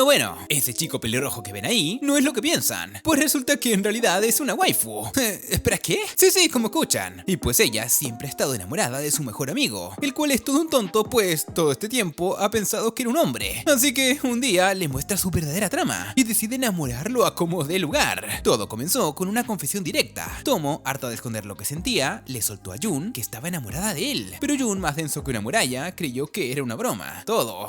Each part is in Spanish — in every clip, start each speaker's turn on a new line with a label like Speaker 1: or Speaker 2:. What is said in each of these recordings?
Speaker 1: Bueno, ese chico pelirrojo que ven ahí no es lo que piensan. Pues resulta que en realidad es una waifu. ¿Espera qué? Sí, como escuchan. Y pues ella siempre ha estado enamorada de su mejor amigo, el cual es todo un tonto, pues todo este tiempo ha pensado que era un hombre. Así que un día le muestra su verdadera trama y decide enamorarlo a como dé lugar. Todo comenzó con una confesión directa. Tomo, harta de esconder lo que sentía, le soltó a Jun que estaba enamorada de él. Pero Jun, más denso que una muralla, creyó que era una broma.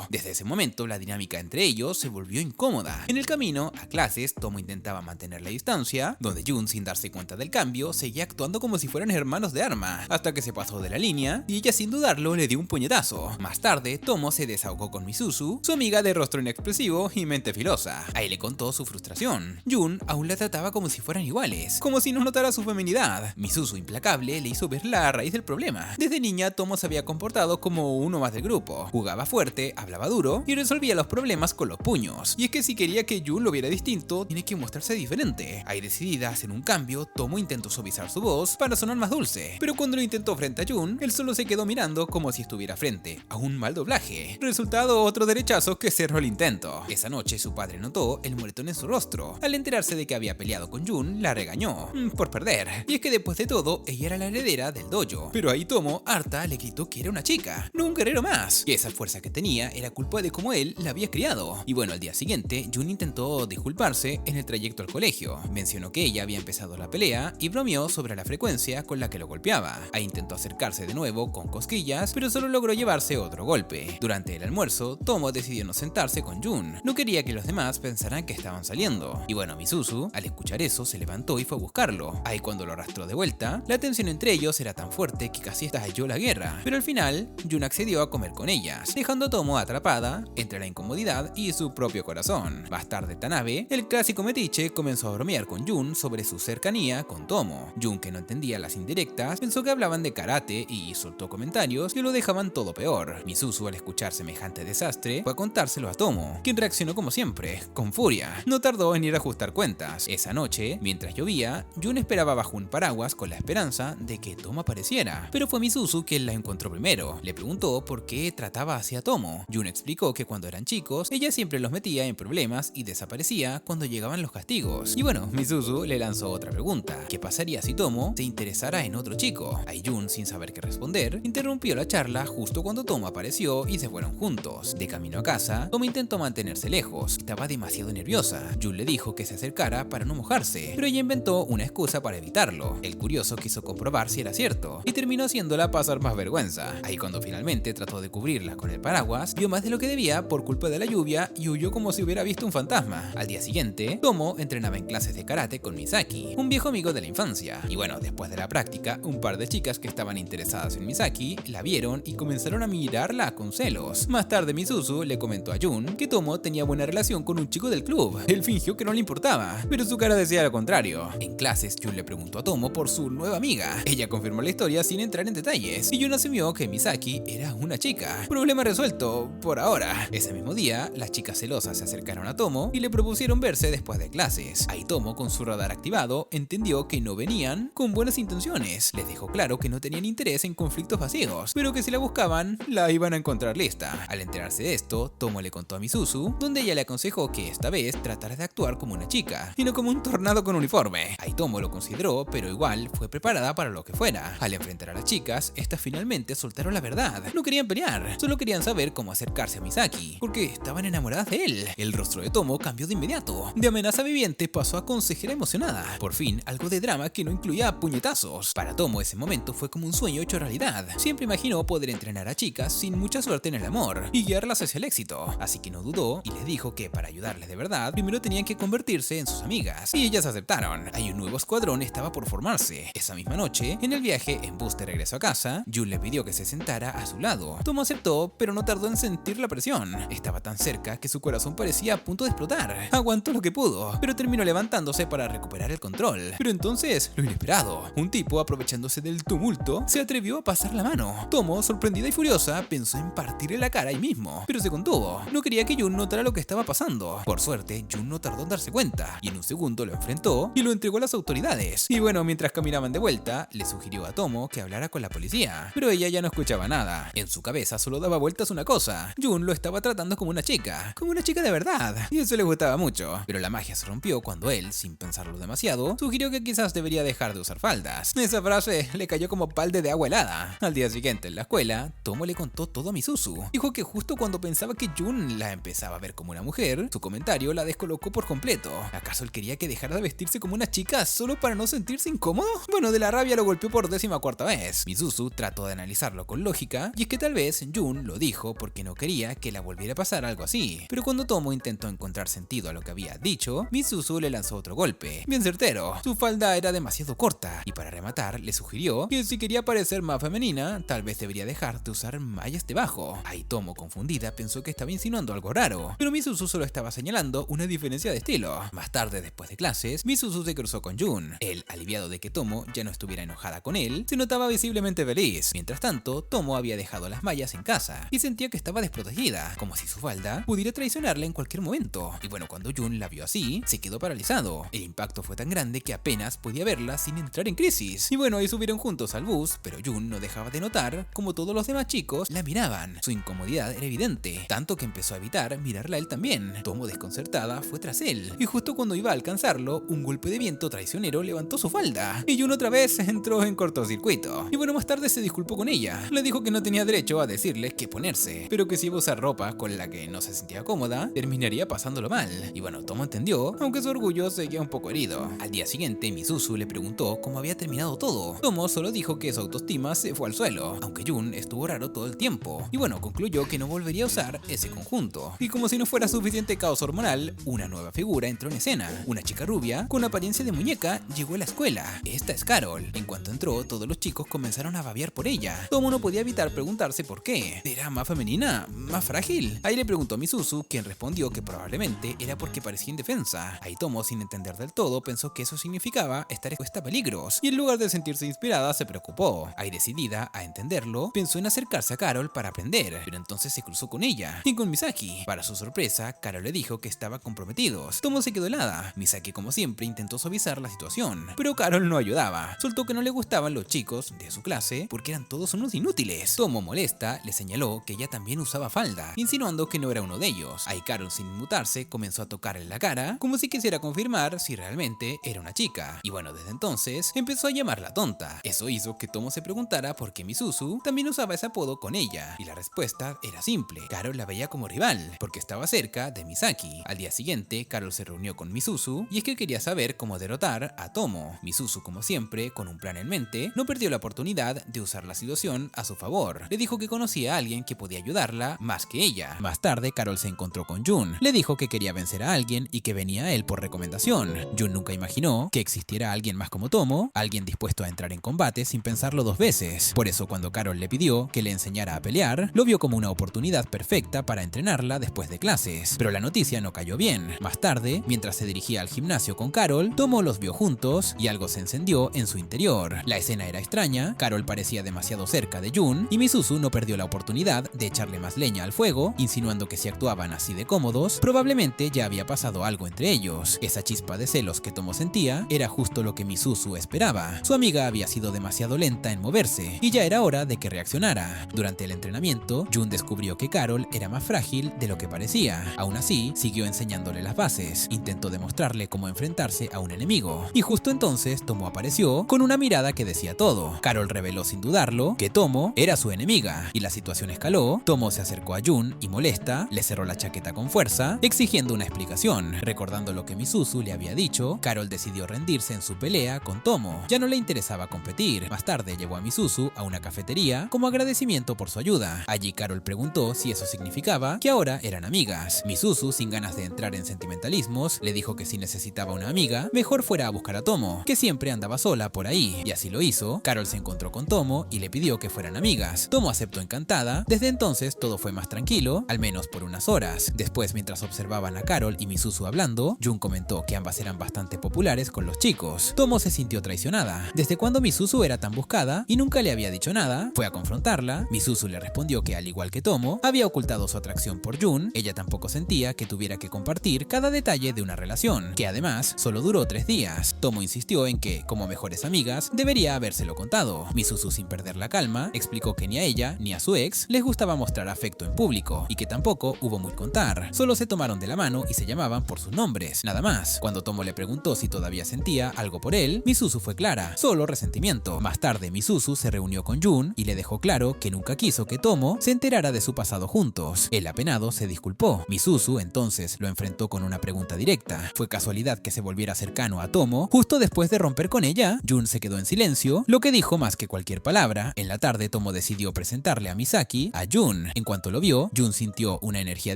Speaker 1: Desde ese momento, la dinámica entre ellos se volvió incómoda. En el camino a clases, Tomo intentaba mantener la distancia, donde Jun, sin darse cuenta del cambio, seguía actuando como si fueran hermanos de arma, hasta que se pasó de la línea y ella, sin dudarlo, le dio un puñetazo. Más tarde, Tomo se desahogó con Misuzu, su amiga de rostro inexpresivo y mente filosa. Ahí le contó su frustración. Jun aún la trataba como si fueran iguales, como si no notara su feminidad. Misuzu, implacable, le hizo ver la raíz del problema. Desde niña, Tomo se había comportado como uno más del grupo. Jugaba fuerte, hablaba duro y resolvía los problemas con los puños. Y es que si quería que Jun lo viera distinto, tiene que mostrarse diferente. Ahí, decidida a hacer un cambio, Tomo intentó suavizar su voz para sonar más dulce. Pero cuando lo intentó frente a Jun, él solo se quedó mirando como si estuviera frente a un mal doblaje. Resultado, otro derechazo que cerró el intento. Esa noche su padre notó el moretón en su rostro. Al enterarse de que había peleado con Jun, la regañó por perder. Y es que después de todo, ella era la heredera del dojo. Pero ahí Tomo, harta, le gritó que era una chica, no un guerrero más. Y esa fuerza que tenía era culpa de cómo él la había criado. Y bueno, al día siguiente, Jun intentó disculparse en el trayecto al colegio. Mencionó que ella había empezado la pelea y bromeó sobre la frecuencia con la que lo golpeaba. Ahí intentó acercarse de nuevo con cosquillas, pero solo logró llevarse otro golpe. Durante el almuerzo, Tomo decidió no sentarse con Jun. No quería que los demás pensaran que estaban saliendo. Y bueno, Misuzu, al escuchar eso, se levantó y fue a buscarlo. Ahí, cuando lo arrastró de vuelta, la tensión entre ellos era tan fuerte que casi estalló la guerra. Pero al final, Jun accedió a comer con ellas, dejando a Tomo atrapada entre la incomodidad y su propio corazón. Más tarde, Tanabe, el clásico metiche, comenzó a bromear con Jun sobre su cercanía con Tomo. Jun, que no entendía las indirectas, pensó que hablaban de karate y soltó comentarios que lo dejaban todo peor. Misuzu, al escuchar semejante desastre, fue a contárselo a Tomo, quien reaccionó como siempre, con furia. No tardó en ir a ajustar cuentas. Esa noche, mientras llovía, Jun esperaba bajo un paraguas con la esperanza de que Tomo apareciera, pero fue Misuzu quien la encontró primero. Le preguntó por qué trataba hacia Tomo. Jun explicó que cuando eran chicos, ella siempre los metía en problemas y desaparecía cuando llegaban los castigos. Y bueno, Misuzu le lanzó otra pregunta: ¿qué pasaría si Tomo se interesara en otro chico? Ahí Jun, sin saber qué responder, interrumpió la charla justo cuando Tomo apareció y se fueron juntos. De camino a casa, Tomo intentó mantenerse lejos. Estaba demasiado nerviosa. Jun le dijo que se acercara para no mojarse, pero ella inventó una excusa para evitarlo. El curioso quiso comprobar si era cierto y terminó haciéndola pasar más vergüenza. Ahí, cuando finalmente trató de cubrirla con el paraguas, vio más de lo que debía por culpa de la lluvia y huyó como si hubiera visto un fantasma. Al día siguiente, Tomo entrenaba en clases de karate con Misaki, un viejo amigo de la infancia. Y bueno, después de la práctica, un par de chicas que estaban interesadas en Misaki la vieron y comenzaron a mirarla con celos. Más tarde, Misuzu le comentó a Jun que Tomo tenía buena relación con un chico del club. Él fingió que no le importaba, pero su cara decía lo contrario. En clases, Jun le preguntó a Tomo por su nueva amiga. Ella confirmó la historia sin entrar en detalles, y Jun asumió que Misaki era una chica. Problema resuelto, por ahora. Ese mismo día, las chicas celosas se acercaron a Tomo y le propusieron verse después de clases. Ahí Tomo, con su radar activado, entendió que no venían con buenas intenciones. Les dejó claro que no tenían interés en conflictos vacíos, pero que si la buscaban, la iban a encontrar lista. Al enterarse de esto, Tomo le contó a Misuzu, donde ella le aconsejó que esta vez tratara de actuar como una chica y no como un tornado con uniforme. Ahí Tomo lo consideró, pero igual fue preparada para lo que fuera. Al enfrentar a las chicas, estas finalmente soltaron la verdad. No querían pelear, solo querían saber cómo acercarse a Misaki, porque estaban enamoradas de él. El rostro de Tomo cambió de inmediato. De amenaza viviente pasó a consejera emocionada. Por fin, algo de drama que no incluía puñetazos. Para Tomo, ese momento fue como un sueño hecho realidad. Siempre imaginó poder entrenar a chicas sin mucha suerte en el amor y guiarlas hacia el éxito. Así que no dudó y les dijo que para ayudarles de verdad, primero tenían que convertirse en sus amigas. Y ellas aceptaron. Ahí un nuevo escuadrón estaba por formarse. Esa misma noche, en el viaje en bus de regreso a casa, Jun le pidió que se sentara a su lado. Tomo aceptó, pero no tardó en sentir la presión. Estaba tan cerca que su corazón parecía a punto de explotar. Aguantó lo que pudo, pero terminó levantándose para recuperar el control. Pero entonces, lo inesperado. Un tipo, aprovechándose del tumulto, se atrevió a pasar la mano. Tomo, sorprendida y furiosa, pensó en partirle la cara ahí mismo, pero se contuvo. No quería que Jun notara lo que estaba pasando. Por suerte, Jun no tardó en darse cuenta, y en un segundo lo enfrentó y lo entregó a las autoridades. Y bueno, mientras caminaban de vuelta, le sugirió a Tomo que hablara con la policía, pero ella ya no escuchaba nada. En su cabeza solo daba vueltas una cosa: Jun lo estaba tratando como una chica, como como una chica de verdad, y eso le gustaba mucho. Pero la magia se rompió cuando él, sin pensarlo demasiado, sugirió que quizás debería dejar de usar faldas. Esa frase le cayó como balde de agua helada. Al día siguiente en la escuela, Tomo le contó todo a Misuzu. Dijo que justo cuando pensaba que Jun la empezaba a ver como una mujer, su comentario la descolocó por completo. ¿Acaso él quería que dejara de vestirse como una chica solo para no sentirse incómodo? Bueno, de la rabia lo golpeó por 14ª vez. Misuzu trató de analizarlo con lógica, y es que tal vez Jun lo dijo porque no quería que la volviera a pasar algo así. Pero cuando Tomo intentó encontrar sentido a lo que había dicho, Misuzu le lanzó otro golpe, bien certero. Su falda era demasiado corta, y para rematar le sugirió que si quería parecer más femenina, tal vez debería dejar de usar mallas debajo. Ahí Tomo, confundida, pensó que estaba insinuando algo raro, pero Misuzu solo estaba señalando una diferencia de estilo. Más tarde, después de clases, Misuzu se cruzó con Jun. Él, aliviado de que Tomo ya no estuviera enojada con él, se notaba visiblemente feliz. Mientras tanto, Tomo había dejado las mallas en casa y sentía que estaba desprotegida, como si su falda pudiera traicionarla en cualquier momento. Y bueno, cuando Jun la vio así, se quedó paralizado. El impacto fue tan grande que apenas podía verla sin entrar en crisis. Y bueno, ahí subieron juntos al bus, pero Jun no dejaba de notar como todos los demás chicos la miraban. Su incomodidad era evidente, tanto que empezó a evitar mirarla a él también. Tomo, desconcertada, fue tras él, y justo cuando iba a alcanzarlo, un golpe de viento traicionero levantó su falda, y Jun otra vez entró en cortocircuito. Y bueno, más tarde se disculpó con ella. Le dijo que no tenía derecho a decirle qué ponerse, pero que si iba a usar ropa con la que no se sentía cómoda, terminaría pasándolo mal. Y bueno, Tomo entendió, aunque su orgullo seguía un poco herido. Al día siguiente, Misuzu le preguntó cómo había terminado todo. Tomo solo dijo que su autoestima se fue al suelo, aunque Jun estuvo raro todo el tiempo. Y bueno, concluyó que no volvería a usar ese conjunto. Y como si no fuera suficiente caos hormonal, una nueva figura entró en escena. Una chica rubia, con apariencia de muñeca, llegó a la escuela. Esta es Carol. En cuanto entró, todos los chicos comenzaron a babear por ella. Tomo no podía evitar preguntarse por qué. ¿Era más femenina? ¿Más frágil? Ahí le preguntó a Misuzu, quien respondió que probablemente era porque parecía indefensa. Ahí Tomo, sin entender del todo, pensó que eso significaba estar expuesta a peligros, y en lugar de sentirse inspirada, se preocupó. Ahí, decidida a entenderlo, pensó en acercarse a Carol para aprender, pero entonces se cruzó con ella y con Misaki. Para su sorpresa, Carol le dijo que estaba comprometidos. Tomo se quedó helada. Misaki, como siempre, intentó suavizar la situación, pero Carol no ayudaba. Soltó que no le gustaban los chicos de su clase porque eran todos unos inútiles. Tomo, molesta, le señaló que ella también usaba falda, insinuando que no era uno de ellos. Ahí Carol, sin inmutarse, comenzó a tocarle la cara como si quisiera confirmar si realmente era una chica. Y bueno, desde entonces empezó a llamarla tonta. Eso hizo que Tomo se preguntara por qué Misuzu también usaba ese apodo con ella, y la respuesta era simple. Carol la veía como rival, porque estaba cerca de Misaki. Al día siguiente, Carol se reunió con Misuzu, y es que quería saber cómo derrotar a Tomo. Misuzu, como siempre, con un plan en mente, no perdió la oportunidad de usar la situación a su favor. Le dijo que conocía a alguien que podía ayudarla más que ella. Más tarde, Carol se encontró con Jun. Le dijo que quería vencer a alguien y que venía a él por recomendación. Jun nunca imaginó que existiera alguien más como Tomo, alguien dispuesto a entrar en combate sin pensarlo dos veces. Por eso, cuando Carol le pidió que le enseñara a pelear, lo vio como una oportunidad perfecta para entrenarla después de clases. Pero la noticia no cayó bien. Más tarde, mientras se dirigía al gimnasio con Carol, Tomo los vio juntos y algo se encendió en su interior. La escena era extraña, Carol parecía demasiado cerca de Jun, y Misuzu no perdió la oportunidad de echarle más leña al fuego, insinuando que si actuaban así de cómodos, probablemente ya había pasado algo entre ellos. Esa chispa de celos que Tomo sentía era justo lo que Misuzu esperaba. Su amiga había sido demasiado lenta en moverse, y ya era hora de que reaccionara. Durante el entrenamiento, Jun descubrió que Carol era más frágil de lo que parecía. Aún así, siguió enseñándole las bases. Intentó demostrarle cómo enfrentarse a un enemigo. Y justo entonces, Tomo apareció con una mirada que decía todo. Carol reveló sin dudarlo que Tomo era su enemiga, y la situación escaló. Tomo se acercó a Jun y, molesta, le cerró la chaqueta con fuerza, exigiendo una explicación. Recordando lo que Misuzu le había dicho, Carol decidió rendirse en su pelea con Tomo. Ya no le interesaba competir. Más tarde llevó a Misuzu a una cafetería como agradecimiento por su ayuda. Allí Carol preguntó si eso significaba que ahora eran amigas. Misuzu, sin ganas de entrar en sentimentalismos, le dijo que si necesitaba una amiga, mejor fuera a buscar a Tomo, que siempre andaba sola por ahí. Y así lo hizo. Carol se encontró con Tomo y le pidió que fueran amigas. Tomo aceptó encantada. Desde entonces todo fue más tranquilo, al menos por unas horas. Después, mientras observaban a Carol y Misuzu hablando, Jun comentó que ambas eran bastante populares con los chicos. Tomo se sintió traicionada. ¿Desde cuando Misuzu era tan buscada y nunca le había dicho nada? Fue a confrontarla. Misuzu le respondió que, al igual que Tomo, había ocultado su atracción por Jun. Ella tampoco sentía que tuviera que compartir cada detalle de una relación, que además solo duró 3 días. Tomo insistió en que, como mejores amigas, debería habérselo contado. Misuzu, sin perder la calma, explicó que ni a ella ni a su ex les gustaba mostrar afecto en público, y que tampoco hubo muy contar. Solo se tomaron de la mano y se llamaban por sus nombres, nada más. Cuando Tomo le preguntó si todavía sentía algo por él, Misuzu fue clara, solo resentimiento. Más tarde Misuzu se reunió con Jun y le dejó claro que nunca quiso que Tomo se enterara de su pasado juntos. El apenado se disculpó. Misuzu entonces lo enfrentó con una pregunta directa. ¿Fue casualidad que se volviera cercano a Tomo justo después de romper con ella? Jun se quedó en silencio, lo que dijo más que cualquier palabra. En la tarde Tomo decidió presentarle a Misaki a Jun. En cuanto lo vio, Jun sintió una energía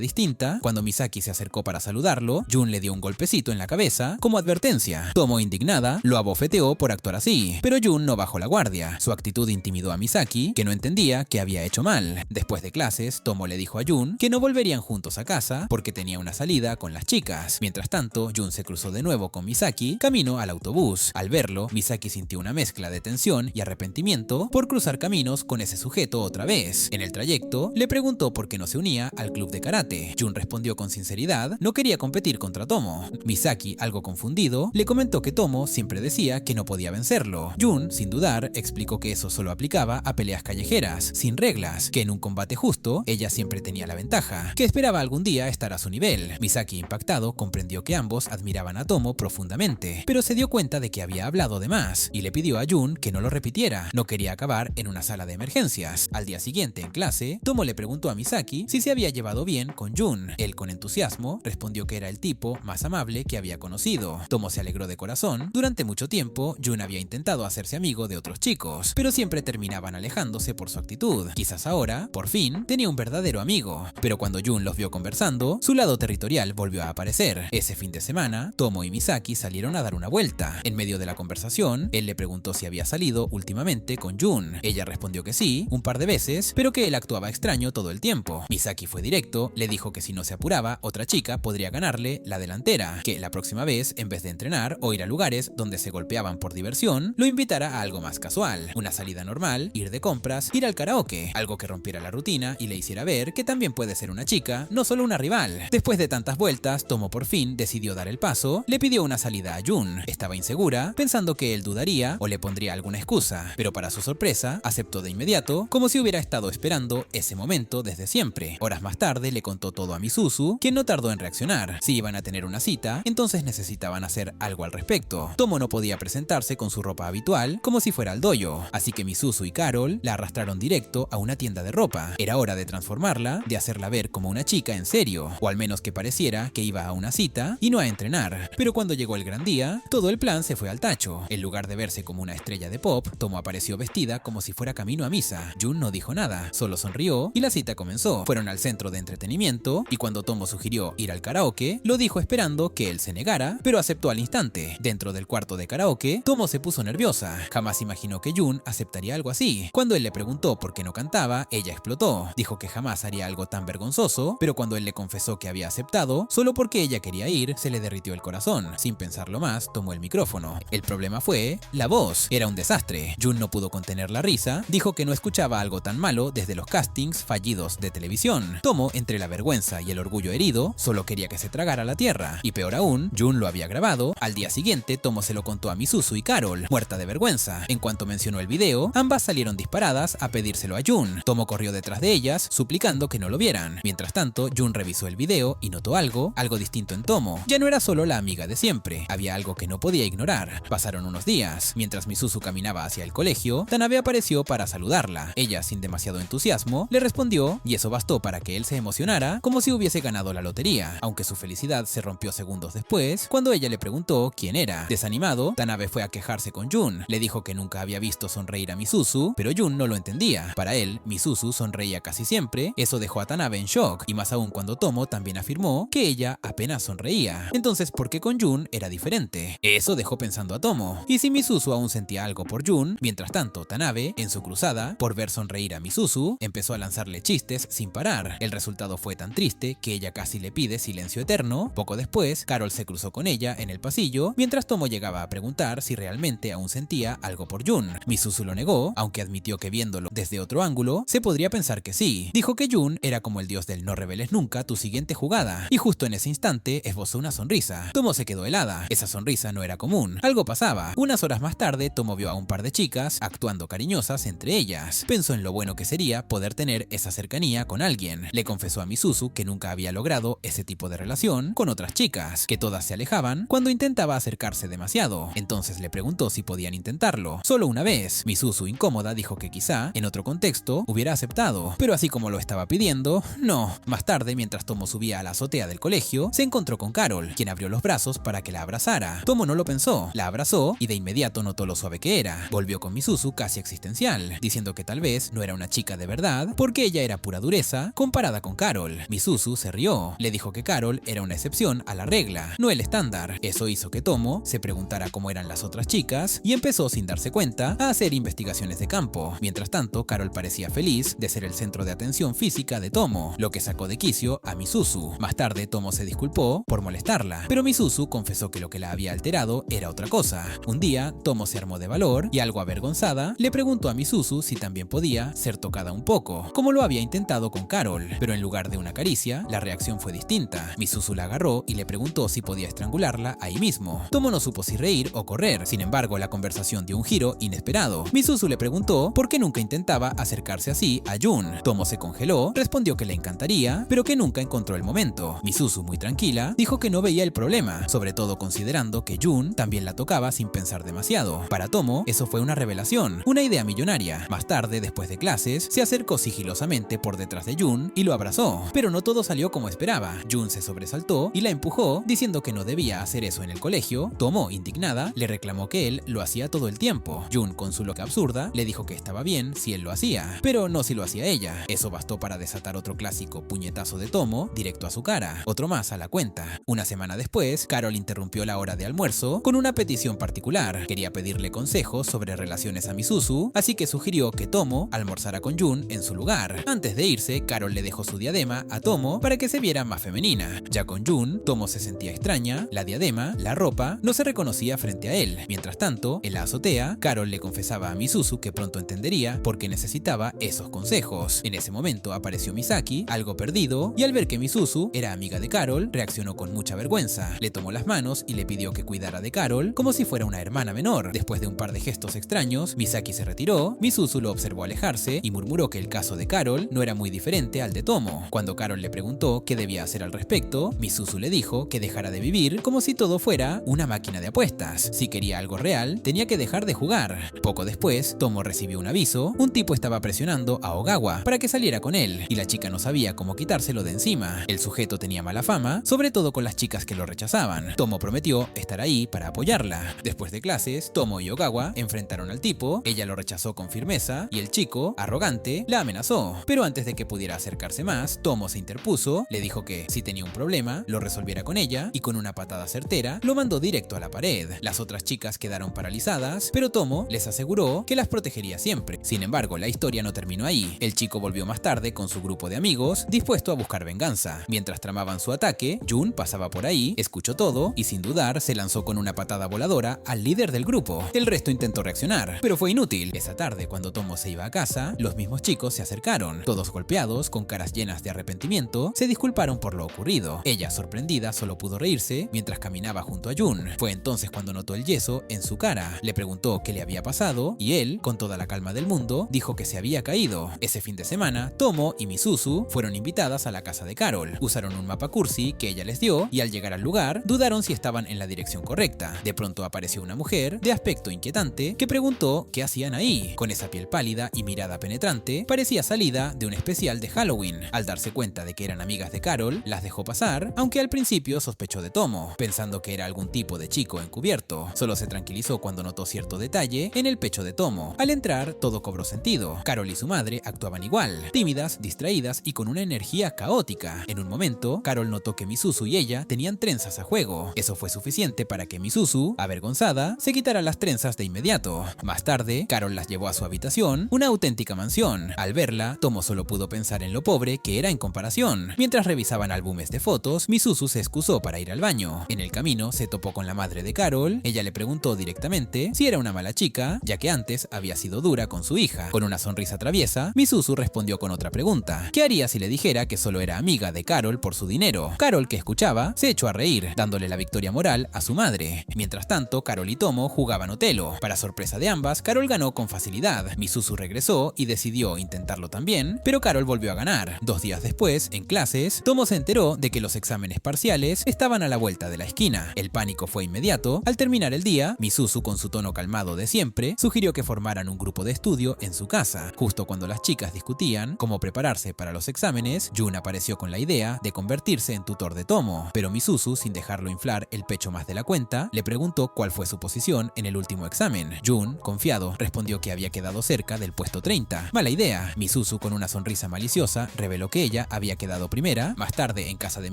Speaker 1: distinta. Cuando Misaki se acercó para saludarlo, Jun le dio un golpecito en la cabeza como advertencia. Tomo, indignada, lo abofeteó por actuar así, pero Jun no bajó la guardia. Su actitud intimidó a Misaki, que no entendía que había hecho mal. Después de clases, Tomo le dijo a Jun que no volverían juntos a casa porque tenía una salida con las chicas. Mientras tanto, Jun se cruzó de nuevo con Misaki camino al autobús. Al verlo, Misaki sintió una mezcla de tensión y arrepentimiento por cruzar caminos con ese sujeto otra vez. En el trayecto, le preguntó por qué no se unía al club de karate. Jun respondió con sinceridad, no quería competir contra Tomo. Misaki, algo confundido, le comentó que Tomo siempre decía que no podía vencerlo. Jun, sin dudar, explicó que eso solo aplicaba a peleas callejeras, sin reglas, que en un combate justo, ella siempre tenía la ventaja, que esperaba algún día estar a su nivel. Misaki, impactado, comprendió que ambos admiraban a Tomo profundamente, pero se dio cuenta de que había hablado de más, y le pidió a Jun que no lo repitiera. No quería acabar en una sala de emergencias. Al día siguiente, en clase, Tomo le preguntó a Misaki si se había llevado bien con Jun. Él, con entusiasmo, respondió que era el tipo más amable que había conocido. Tomo se alegró de corazón. Durante mucho tiempo, Jun había intentado hacerse amigo de otros chicos, pero siempre terminaban alejándose por su actitud. Quizás ahora, por fin, tenía un verdadero amigo. Pero cuando Jun los vio conversando, su lado territorial volvió a aparecer. Ese fin de semana, Tomo y Misaki salieron a dar una vuelta. En medio de la conversación, él le preguntó si había salido últimamente con Jun. Ella respondió que sí, un par de veces, pero que él actuaba extraño todo el tiempo. Misaki fue directo, le dijo que si no se apuraba, otra chica podría ganarle la delantera, que la próxima vez, en vez de entrenar o ir a lugares donde se golpeaban por diversión, lo invitara a algo más casual, una salida normal, ir de compras, ir al karaoke, algo que rompiera la rutina y le hiciera ver que también puede ser una chica, no solo una rival. Después de tantas vueltas, Tomo por fin decidió dar el paso, le pidió una salida a Jun. Estaba insegura, pensando que él dudaría o le pondría alguna excusa, pero para su sorpresa, aceptó de inmediato, como si hubiera estado esperando ese momento desde siempre. Horas más tarde le contó todo a Misuzu, quien no tardó en reaccionar. Si iban a tener una cita, entonces necesitaban hacer algo al respecto. Tomo no podía presentarse con su ropa habitual, como si fuera al dojo, así que Misuzu y Carol la arrastraron directo a una tienda de ropa. Era hora de transformarla, de hacerla ver como una chica en serio, o al menos que pareciera que iba a una cita y no a entrenar. Pero cuando llegó el gran día, todo el plan se fue al tacho. En lugar de verse como una estrella de pop, Tomo apareció vestida como si fuera camino a misa. Jun no dijo nada, solo sonrió y la cita comenzó. Fueron al centro de entretenimiento y cuando Tomo sugirió ir al karaoke, lo dijo esperando que él se negara, pero aceptó al instante. Dentro del cuarto de karaoke, Tomo se puso nerviosa. Jamás imaginó que Jun aceptaría algo así. Cuando él le preguntó por qué no cantaba, ella explotó. Dijo que jamás haría algo tan vergonzoso, pero cuando él le confesó que había aceptado, solo porque ella quería ir, se le derritió el corazón. Sin pensarlo más, tomó el micrófono. El problema fue la voz. Era un desastre. Jun no pudo contener la risa, dijo que no escuchaba algo tan malo desde los castings fallidos de televisión. Tomo, entre la vergüenza y el orgullo herido, solo quería que se tragara la tierra. Y peor aún, Jun lo había grabado. Al día siguiente, Tomo se lo contó a Misuzu y Carol, muerta de vergüenza. En cuanto mencionó el video, ambas salieron disparadas a pedírselo a Jun. Tomo corrió detrás de ellas, suplicando que no lo vieran. Mientras tanto, Jun revisó el video y notó algo distinto en Tomo. Ya no era solo la amiga de siempre, había algo que no podía ignorar. Pasaron unos días. Mientras Misuzu caminaba hacia el colegio, Tanabe apareció para saludarla. Ella, sin demasiado entusiasmo, le respondió y eso bastó para que él se emocionara como si hubiese ganado la lotería, aunque su felicidad se rompió segundos después, cuando ella le preguntó quién era. Desanimado, Tanabe fue a quejarse con Jun. Le dijo que nunca había visto sonreír a Misuzu, pero Jun no lo entendía. Para él, Misuzu sonreía casi siempre. Eso dejó a Tanabe en shock, y más aún cuando Tomo también afirmó que ella apenas sonreía. Entonces, ¿por qué con Jun era diferente? Eso dejó pensando a Tomo. ¿Y si Misuzu aún sentía algo por Jun? Mientras tanto, Tanabe, en su cruzada por ver sonreír a Misuzu, empezó a lanzarle chistes sin parar. El resultado fue tan triste que ella casi le pide silencio eterno. Poco después, Carol se cruzó con ella en el pasillo, mientras Tomo llegaba a preguntar si realmente aún sentía algo por Jun. Misuzu lo negó, aunque admitió que viéndolo desde otro ángulo, se podría pensar que sí. Dijo que Jun era como el dios del no reveles nunca tu siguiente jugada, y justo en ese instante esbozó una sonrisa. Tomo se quedó helada. Esa sonrisa no era común. Algo pasaba. Unas horas más tarde, Tomo vio a un par de chicas actuando cariñosas entre ellas. Pensó en lo bueno que sería poder tener esa cercanía con alguien. Le confesó a Misuzu Misuzu que nunca había logrado ese tipo de relación con otras chicas, que todas se alejaban cuando intentaba acercarse demasiado. Entonces le preguntó si podían intentarlo, solo una vez. Misuzu, incómoda, dijo que quizá, en otro contexto, hubiera aceptado, pero así como lo estaba pidiendo, no. Más tarde, mientras Tomo subía a la azotea del colegio, se encontró con Carol, quien abrió los brazos para que la abrazara. Tomo no lo pensó, la abrazó y de inmediato notó lo suave que era. Volvió con Misuzu casi existencial, diciendo que tal vez no era una chica de verdad porque ella era pura dureza comparada con Carol. Misuzu se rió, le dijo que Carol era una excepción a la regla, no el estándar. Eso hizo que Tomo se preguntara cómo eran las otras chicas y empezó sin darse cuenta a hacer investigaciones de campo. Mientras tanto, Carol parecía feliz de ser el centro de atención física de Tomo, lo que sacó de quicio a Misuzu. Más tarde, Tomo se disculpó por molestarla, pero Misuzu confesó que lo que la había alterado era otra cosa. Un día, Tomo se armó de valor y, algo avergonzada, le preguntó a Misuzu si también podía ser tocada un poco, como lo había intentado con Carol, pero en lugar de una caricia, la reacción fue distinta. Misuzu la agarró y le preguntó si podía estrangularla ahí mismo. Tomo no supo si reír o correr, sin embargo, la conversación dio un giro inesperado. Misuzu le preguntó por qué nunca intentaba acercarse así a Jun. Tomo se congeló, respondió que le encantaría, pero que nunca encontró el momento. Misuzu, muy tranquila, dijo que no veía el problema, sobre todo considerando que Jun también la tocaba sin pensar demasiado. Para Tomo, eso fue una revelación, una idea millonaria. Más tarde, después de clases, se acercó sigilosamente por detrás de Jun y lo abrazó, pero no todo salió como esperaba. Jun se sobresaltó y la empujó, diciendo que no debía hacer eso en el colegio. Tomo, indignada, le reclamó que él lo hacía todo el tiempo. Jun, con su loca absurda, le dijo que estaba bien si él lo hacía, pero no si lo hacía ella. Eso bastó para desatar otro clásico puñetazo de Tomo directo a su cara, otro más a la cuenta. Una semana después, Carol interrumpió la hora de almuerzo con una petición particular. Quería pedirle consejos sobre relaciones a Misuzu, así que sugirió que Tomo almorzara con Jun en su lugar. Antes de irse, Carol le dejó su diadema a Tomo para que se viera más femenina. Ya con Jun, Tomo se sentía extraña, la diadema, la ropa, no se reconocía frente a él. Mientras tanto, en la azotea, Carol le confesaba a Misuzu que pronto entendería por qué necesitaba esos consejos. En ese momento apareció Misaki, algo perdido, y al ver que Misuzu era amiga de Carol, reaccionó con mucha vergüenza. Le tomó las manos y le pidió que cuidara de Carol como si fuera una hermana menor. Después de un par de gestos extraños, Misaki se retiró, Misuzu lo observó alejarse y murmuró que el caso de Carol no era muy diferente al de Tomo. Cuando Carol le preguntó qué debía hacer al respecto, Misuzu le dijo que dejara de vivir como si todo fuera una máquina de apuestas. Si quería algo real, tenía que dejar de jugar. Poco después, Tomo recibió un aviso. Un tipo estaba presionando a Ogawa para que saliera con él, y la chica no sabía cómo quitárselo de encima. El sujeto tenía mala fama, sobre todo con las chicas que lo rechazaban. Tomo prometió estar ahí para apoyarla. Después de clases, Tomo y Ogawa enfrentaron al tipo, ella lo rechazó con firmeza, y el chico, arrogante, la amenazó. Pero antes de que pudiera acercarse más, Tomo se interpuso, le dijo que, si tenía un problema, lo resolviera con ella, y con una patada certera, lo mandó directo a la pared. Las otras chicas quedaron paralizadas, pero Tomo les aseguró que las protegería siempre. Sin embargo, la historia no terminó ahí. El chico volvió más tarde con su grupo de amigos, dispuesto a buscar venganza. Mientras tramaban su ataque, Jun pasaba por ahí, escuchó todo y sin dudar se lanzó con una patada voladora al líder del grupo. El resto intentó reaccionar, pero fue inútil. Esa tarde, cuando Tomo se iba a casa, los mismos chicos se acercaron. Todos golpeados, con caras llenas de arrepentimiento, se disculparon por lo ocurrido. Ella, sorprendida, solo pudo reírse mientras caminaba junto a Jun. Fue entonces cuando notó el yeso en su cara. Le preguntó qué le había pasado y él, con toda la calma del mundo, dijo que se había caído. Ese fin de semana, Tomo y Misuzu fueron invitadas a la casa de Carol. Usaron un mapa cursi que ella les dio y al llegar al lugar, dudaron si estaban en la dirección correcta. De pronto apareció una mujer de aspecto inquietante que preguntó qué hacían ahí. Con esa piel pálida y mirada penetrante, parecía salida de un especial de Halloween. Al darse cuenta de que eran amigas de Carol, las dejó pasar, aunque al principio sospechó de Tomo, pensando que era algún tipo de chico encubierto. Solo se tranquilizó cuando notó cierto detalle en el pecho de Tomo. Al entrar, todo cobró sentido. Carol y su madre actuaban igual, tímidas, distraídas y con una energía caótica. En un momento, Carol notó que Misuzu y ella tenían trenzas a juego. Eso fue suficiente para que Misuzu, avergonzada, se quitara las trenzas de inmediato. Más tarde, Carol las llevó a su habitación, una auténtica mansión. Al verla, Tomo solo pudo pensar en lo pobre que era en comparación. Mientras revisaban álbumes de fotos, Misuzu se excusó para ir al baño. En el camino, se topó con la madre de Carol. Ella le preguntó directamente si era una mala chica, ya que antes había sido dura con su hija. Con una sonrisa traviesa, Misuzu respondió con otra pregunta. ¿Qué haría si le dijera que solo era amiga de Carol por su dinero? Carol, que escuchaba, se echó a reír, dándole la victoria moral a su madre. Mientras tanto, Carol y Tomo jugaban Otelo. Para sorpresa de ambas, Carol ganó con facilidad. Misuzu regresó y decidió intentarlo también, pero Carol volvió a ganar. 2 días después, después, en clases, Tomo se enteró de que los exámenes parciales estaban a la vuelta de la esquina. El pánico fue inmediato. Al terminar el día, Misuzu, con su tono calmado de siempre, sugirió que formaran un grupo de estudio en su casa. Justo cuando las chicas discutían cómo prepararse para los exámenes, Jun apareció con la idea de convertirse en tutor de Tomo, pero Misuzu, sin dejarlo inflar el pecho más de la cuenta, le preguntó cuál fue su posición en el último examen. Jun, confiado, respondió que había quedado cerca del puesto 30. Mala idea. Misuzu, con una sonrisa maliciosa, reveló que ella había quedado primera. Más tarde, en casa de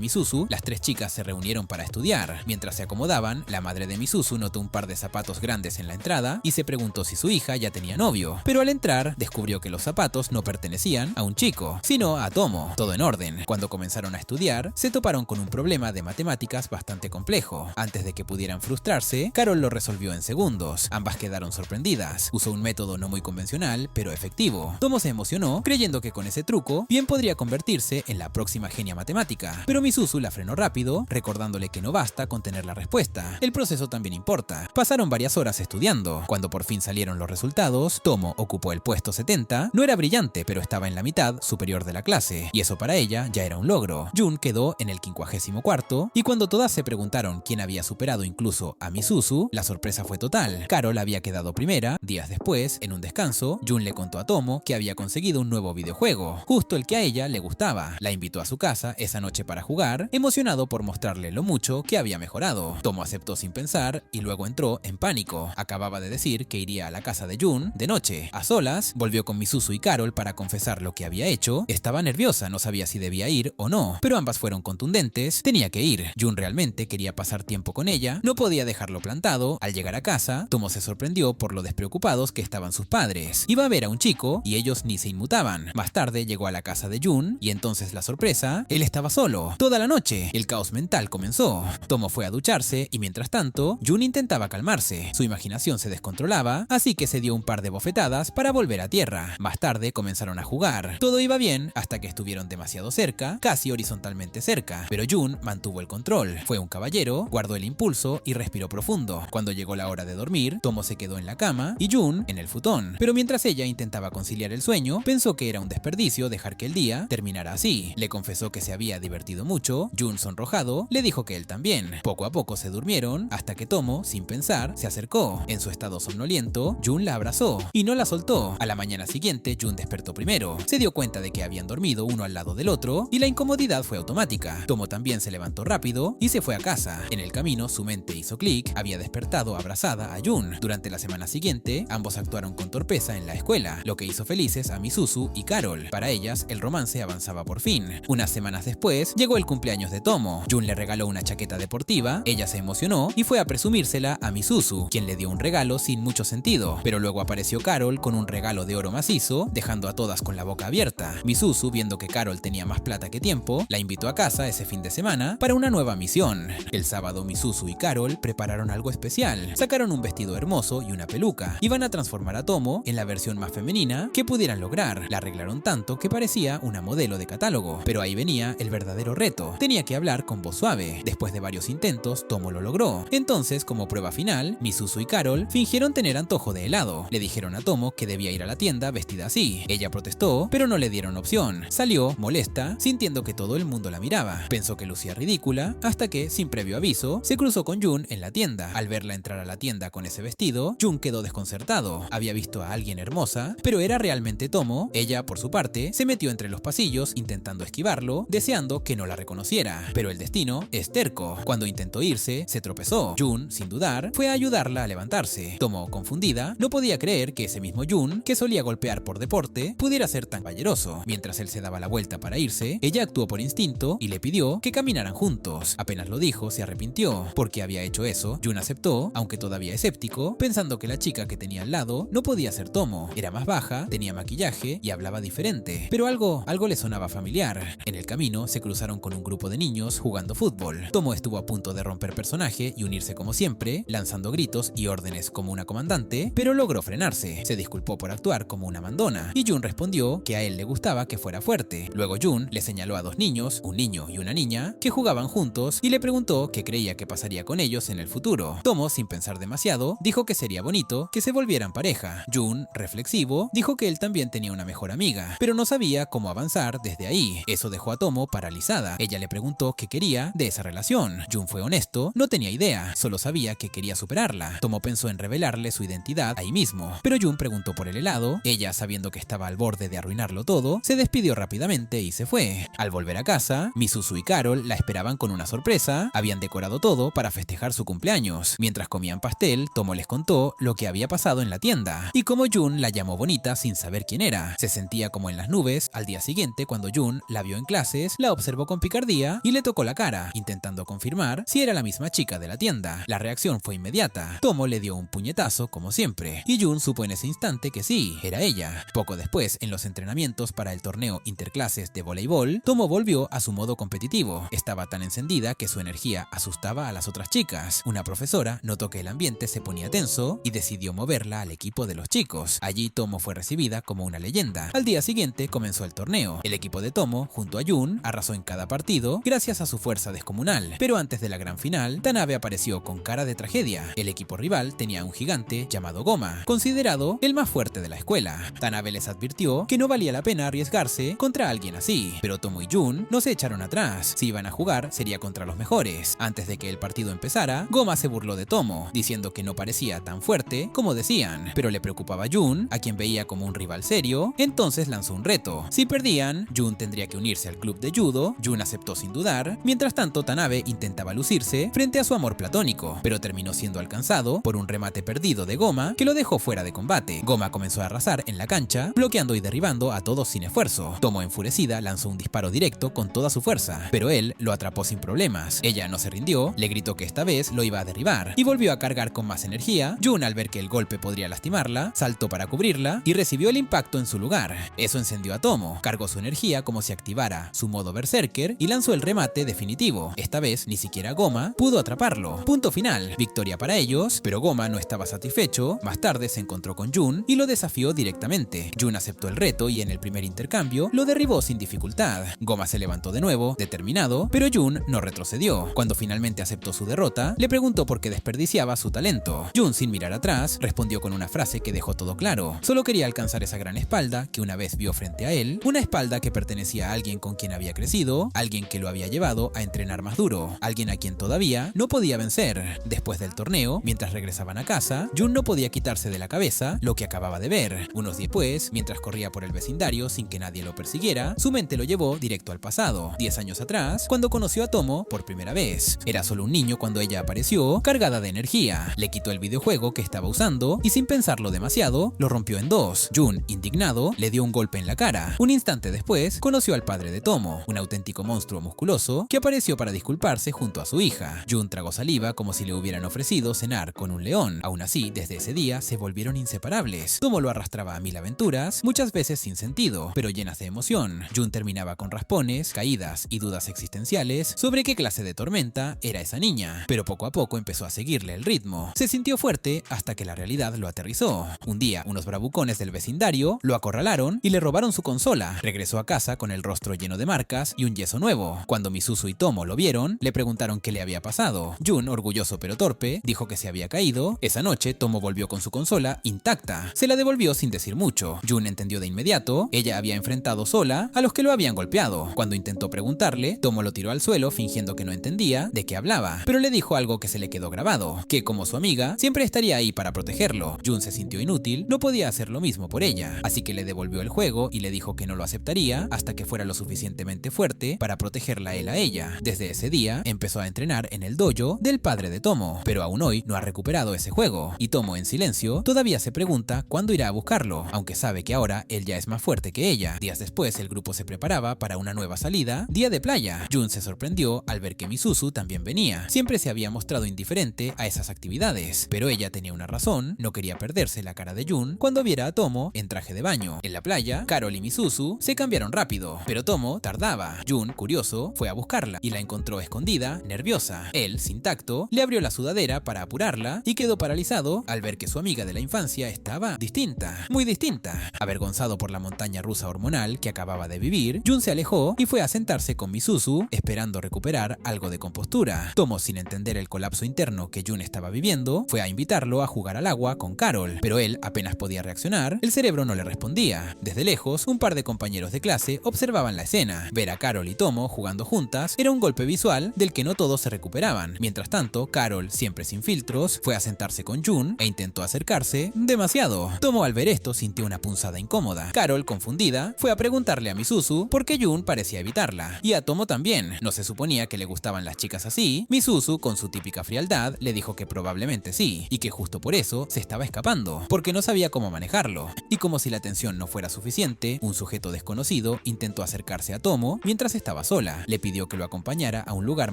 Speaker 1: Misuzu, las tres chicas se reunieron para estudiar. Mientras se acomodaban, la madre de Misuzu notó un par de zapatos grandes en la entrada y se preguntó si su hija ya tenía novio. Pero al entrar, descubrió que los zapatos no pertenecían a un chico, sino a Tomo. Todo en orden. Cuando comenzaron a estudiar, se toparon con un problema de matemáticas bastante complejo. Antes de que pudieran frustrarse, Carol lo resolvió en segundos. Ambas quedaron sorprendidas. Usó un método no muy convencional, pero efectivo. Tomo se emocionó, creyendo que con ese truco bien podría convertirse en la próxima genia matemática. Pero Misuzu la frenó rápido, recordándole que no basta con tener la respuesta. El proceso también importa. Pasaron varias horas estudiando. Cuando por fin salieron los resultados, Tomo ocupó el puesto 70. No era brillante, pero estaba en la mitad superior de la clase, y eso para ella ya era un logro. Jun quedó en el 54º, y cuando todas se preguntaron quién había superado incluso a Misuzu, la sorpresa fue total. Carol había quedado primera. Días después, en un descanso, Jun le contó a Tomo que había conseguido un nuevo videojuego, justo el que a ella le gustaba. La invitó a su casa esa noche para jugar, emocionado por mostrarle lo mucho que había mejorado. Tomo aceptó sin pensar y luego entró en pánico. Acababa de decir que iría a la casa de Jun de noche. A solas, volvió con Misuzu y Carol para confesar lo que había hecho. Estaba nerviosa, no sabía si debía ir o no, pero ambas fueron contundentes. Tenía que ir. Jun realmente quería pasar tiempo con ella, no podía dejarlo plantado. Al llegar a casa, Tomo se sorprendió por lo despreocupados que estaban sus padres. Iba a ver a un chico y ellos ni se inmutaban. Más tarde llegó a la casa de Jun y entonces la sorpresa, él estaba solo. Toda la noche, el caos mental comenzó. Tomo fue a ducharse y mientras tanto, Jun intentaba calmarse. Su imaginación se descontrolaba, así que se dio un par de bofetadas para volver a tierra. Más tarde comenzaron a jugar. Todo iba bien hasta que estuvieron demasiado cerca, casi horizontalmente cerca, pero Jun mantuvo el control. Fue un caballero, guardó el impulso y respiró profundo. Cuando llegó la hora de dormir, Tomo se quedó en la cama y Jun en el futón. Pero mientras ella intentaba conciliar el sueño, pensó que era un desperdicio dejar que el día terminara así. Le confesó que se había divertido mucho. Jun, sonrojado, le dijo que él también. Poco a poco se durmieron hasta que Tomo, sin pensar, se acercó. En su estado somnoliento, Jun la abrazó y no la soltó. A la mañana siguiente, Jun despertó primero. Se dio cuenta de que habían dormido uno al lado del otro y la incomodidad fue automática. Tomo también se levantó rápido y se fue a casa. En el camino, su mente hizo clic. Había despertado abrazada a Jun. Durante la semana siguiente, ambos actuaron con torpeza en la escuela, lo que hizo felices a Misuzu y Carol. Para ellas, el romance avanzaba por fin. Unas semanas después, llegó el cumpleaños de Tomo. Jun le regaló una chaqueta deportiva, ella se emocionó y fue a presumírsela a Misuzu, quien le dio un regalo sin mucho sentido. Pero luego apareció Carol con un regalo de oro macizo, dejando a todas con la boca abierta. Misuzu, viendo que Carol tenía más plata que tiempo, la invitó a casa ese fin de semana para una nueva misión. El sábado, Misuzu y Carol prepararon algo especial. Sacaron un vestido hermoso y una peluca. Iban a transformar a Tomo en la versión más femenina que pudieran lograr. La arreglaron tanto que parecía una modelo de catálogo. Pero ahí venía el verdadero reto. Tenía que hablar con voz suave. Después de varios intentos, Tomo lo logró. Entonces, como prueba final, Misuzu y Carol fingieron tener antojo de helado. Le dijeron a Tomo que debía ir a la tienda vestida así. Ella protestó, pero no le dieron opción. Salió, molesta, sintiendo que todo el mundo la miraba. Pensó que lucía ridícula, hasta que, sin previo aviso, se cruzó con Jun en la tienda. Al verla entrar a la tienda con ese vestido, Jun quedó desconcertado. Había visto a alguien hermosa, pero era realmente Tomo. Ella, por su parte, se metió entre los pasillos intentando esquivarlo, deseando que no la reconociera. Pero el destino es terco. Cuando intentó irse, se tropezó. Jun, sin dudar, fue a ayudarla a levantarse. Tomo, confundida, no podía creer que ese mismo Jun, que solía golpear por deporte, pudiera ser tan caballeroso. Mientras él se daba la vuelta para irse, ella actuó por instinto y le pidió que caminaran juntos. Apenas lo dijo, se arrepintió. ¿Por qué había hecho eso? Jun aceptó, aunque todavía escéptico, pensando que la chica que tenía al lado no podía ser Tomo. Era más baja, tenía maquillaje y hablaba diferente. Pero algo le sonaba familiar. En el camino se cruzaron con un grupo de niños jugando fútbol. Tomo estuvo a punto de romper personaje y unirse como siempre, lanzando gritos y órdenes como una comandante, pero logró frenarse. Se disculpó por actuar como una mandona y Jun respondió que a él le gustaba que fuera fuerte. Luego Jun le señaló a dos niños, un niño y una niña, que jugaban juntos y le preguntó qué creía que pasaría con ellos en el futuro. Tomo, sin pensar demasiado, dijo que sería bonito que se volvieran pareja. Jun, reflexivo, dijo que él también tenía una mejor amiga, pero no sabía cómo avanzar desde desde ahí. Eso dejó a Tomo paralizada. Ella le preguntó qué quería de esa relación. Jun fue honesto, no tenía idea, solo sabía que quería superarla. Tomo pensó en revelarle su identidad ahí mismo, pero Jun preguntó por el helado. Ella, sabiendo que estaba al borde de arruinarlo todo, se despidió rápidamente y se fue. Al volver a casa, Misuzu y Carol la esperaban con una sorpresa. Habían decorado todo para festejar su cumpleaños. Mientras comían pastel, Tomo les contó lo que había pasado en la tienda y cómo Jun la llamó bonita sin saber quién era. Se sentía como en las nubes. Al día siguiente, cuando Jun la vio en clases, la observó con picardía y le tocó la cara, intentando confirmar si era la misma chica de la tienda. La reacción fue inmediata. Tomo le dio un puñetazo como siempre y Jun supo en ese instante que sí, era ella. Poco después, en los entrenamientos para el torneo interclases de voleibol, Tomo volvió a su modo competitivo. Estaba tan encendida que su energía asustaba a las otras chicas. Una profesora notó que el ambiente se ponía tenso y decidió moverla al equipo de los chicos. Allí Tomo fue recibida como una leyenda. Al día siguiente comenzó el torneo. El equipo de Tomo, junto a Jun, arrasó en cada partido gracias a su fuerza descomunal. Pero antes de la gran final, Tanabe apareció con cara de tragedia. El equipo rival tenía un gigante llamado Goma, considerado el más fuerte de la escuela. Tanabe les advirtió que no valía la pena arriesgarse contra alguien así, pero Tomo y Jun no se echaron atrás. Si iban a jugar, sería contra los mejores. Antes de que el partido empezara, Goma se burló de Tomo, diciendo que no parecía tan fuerte como decían, pero le preocupaba a Jun, a quien veía como un rival serio. Entonces lanzó un reto. Si perdían, Jun tendría que unirse al club de judo. Jun aceptó sin dudar. Mientras tanto, Tanabe intentaba lucirse frente a su amor platónico, pero terminó siendo alcanzado por un remate perdido de Goma que lo dejó fuera de combate. Goma comenzó a arrasar en la cancha, bloqueando y derribando a todos sin esfuerzo. Tomo, enfurecida, lanzó un disparo directo con toda su fuerza, pero él lo atrapó sin problemas. Ella no se rindió, le gritó que esta vez lo iba a derribar y volvió a cargar con más energía. Jun, al ver que el golpe podría lastimarla, saltó para cubrirla y recibió el impacto en su lugar. Eso encendió a Tomo, cargó su energía como si activara su modo berserker y lanzó el remate definitivo. Esta vez ni siquiera Goma pudo atraparlo. Punto final, victoria para ellos, pero Goma no estaba satisfecho. Más tarde se encontró con Jun y lo desafió directamente. Jun aceptó el reto y en el primer intercambio lo derribó sin dificultad. Goma se levantó de nuevo, determinado, pero Jun no retrocedió. Cuando finalmente aceptó su derrota, le preguntó por qué desperdiciaba su talento. Jun, sin mirar atrás, respondió con una frase que dejó todo claro. Solo quería alcanzar esa gran espalda que una vez vio frente a él, una espalda que pertenecía a alguien con quien había crecido, alguien que lo había llevado a entrenar más duro, alguien a quien todavía no podía vencer. Después del torneo, mientras regresaban a casa, Jun no podía quitarse de la cabeza lo que acababa de ver. Unos días después, mientras corría por el vecindario sin que nadie lo persiguiera, su mente lo llevó directo al pasado, 10 años atrás, cuando conoció a Tomo por primera vez. Era solo un niño cuando ella apareció, cargada de energía. Le quitó el videojuego que estaba usando y, sin pensarlo demasiado, lo rompió en dos. Jun, indignado, le dio un golpe en la cara. Un instante después, conoció al padre de Tomo, un auténtico monstruo musculoso que apareció para disculparse junto a su hija. Jun tragó saliva como si le hubieran ofrecido cenar con un león. Aún así, desde ese día se volvieron inseparables. Tomo lo arrastraba a mil aventuras, muchas veces sin sentido, pero llenas de emoción. Jun terminaba con raspones, caídas y dudas existenciales sobre qué clase de tormenta era esa niña, pero poco a poco empezó a seguirle el ritmo. Se sintió fuerte hasta que la realidad lo aterrizó. Un día, unos bravucones del vecindario lo acorralaron y le robaron su consola. Regresó a casa con el rostro lleno de marcas y un yeso nuevo. Cuando Misuzu y Tomo lo vieron, le preguntaron qué le había pasado. Jun, orgulloso pero torpe, dijo que se había caído. Esa noche, Tomo volvió con su consola intacta. Se la devolvió sin decir mucho. Jun entendió de inmediato. Ella había enfrentado sola a los que lo habían golpeado. Cuando intentó preguntarle, Tomo lo tiró al suelo fingiendo que no entendía de qué hablaba, pero le dijo algo que se le quedó grabado, que como su amiga, siempre estaría ahí para protegerlo. Jun se sintió inútil, no podía hacer lo mismo por ella, así que le devolvió el juego y le dijo que no lo aceptaría hasta que fuera lo suficientemente fuerte para protegerla él a ella. Desde ese día, empezó a entrenar en el dojo del padre de Tomo, pero aún hoy no ha recuperado ese juego, y Tomo, en silencio, todavía se pregunta cuándo irá a buscarlo, aunque sabe que ahora él ya es más fuerte que ella. Días después, el grupo se preparaba para una nueva salida, día de playa. Jun se sorprendió al ver que Misuzu también venía. Siempre se había mostrado indiferente a esas actividades, pero ella tenía una razón, no quería perderse la cara de Jun cuando viera a Tomo en traje de baño. En la playa, Carol y Misuzu se cambiaron rápido, pero Tomo tardaba. Jun, curioso, fue a buscarla y la encontró escondida, nerviosa. Él, sin tacto, le abrió la sudadera para apurarla y quedó paralizado al ver que su amiga de la infancia estaba distinta, muy distinta. Avergonzado por la montaña rusa hormonal que acababa de vivir, Jun se alejó y fue a sentarse con Misuzu, esperando recuperar algo de compostura. Tomo, sin entender el colapso interno que Jun estaba viviendo, fue a invitarlo a jugar al agua con Carol, pero él apenas podía reaccionar, el cerebro no le respondía. Desde lejos, un par de compañeros de clase clase observaban la escena. Ver a Carol y Tomo jugando juntas era un golpe visual del que no todos se recuperaban. Mientras tanto, Carol, siempre sin filtros, fue a sentarse con Jun e intentó acercarse demasiado. Tomo al ver esto sintió una punzada incómoda. Carol, confundida, fue a preguntarle a Misuzu por qué Jun parecía evitarla. Y a Tomo también. ¿No se suponía que le gustaban las chicas así? Misuzu, con su típica frialdad, le dijo que probablemente sí, y que justo por eso se estaba escapando, porque no sabía cómo manejarlo. Y como si la tensión no fuera suficiente, un sujeto desconocido intentó acercarse a Tomo mientras estaba sola. Le pidió que lo acompañara a un lugar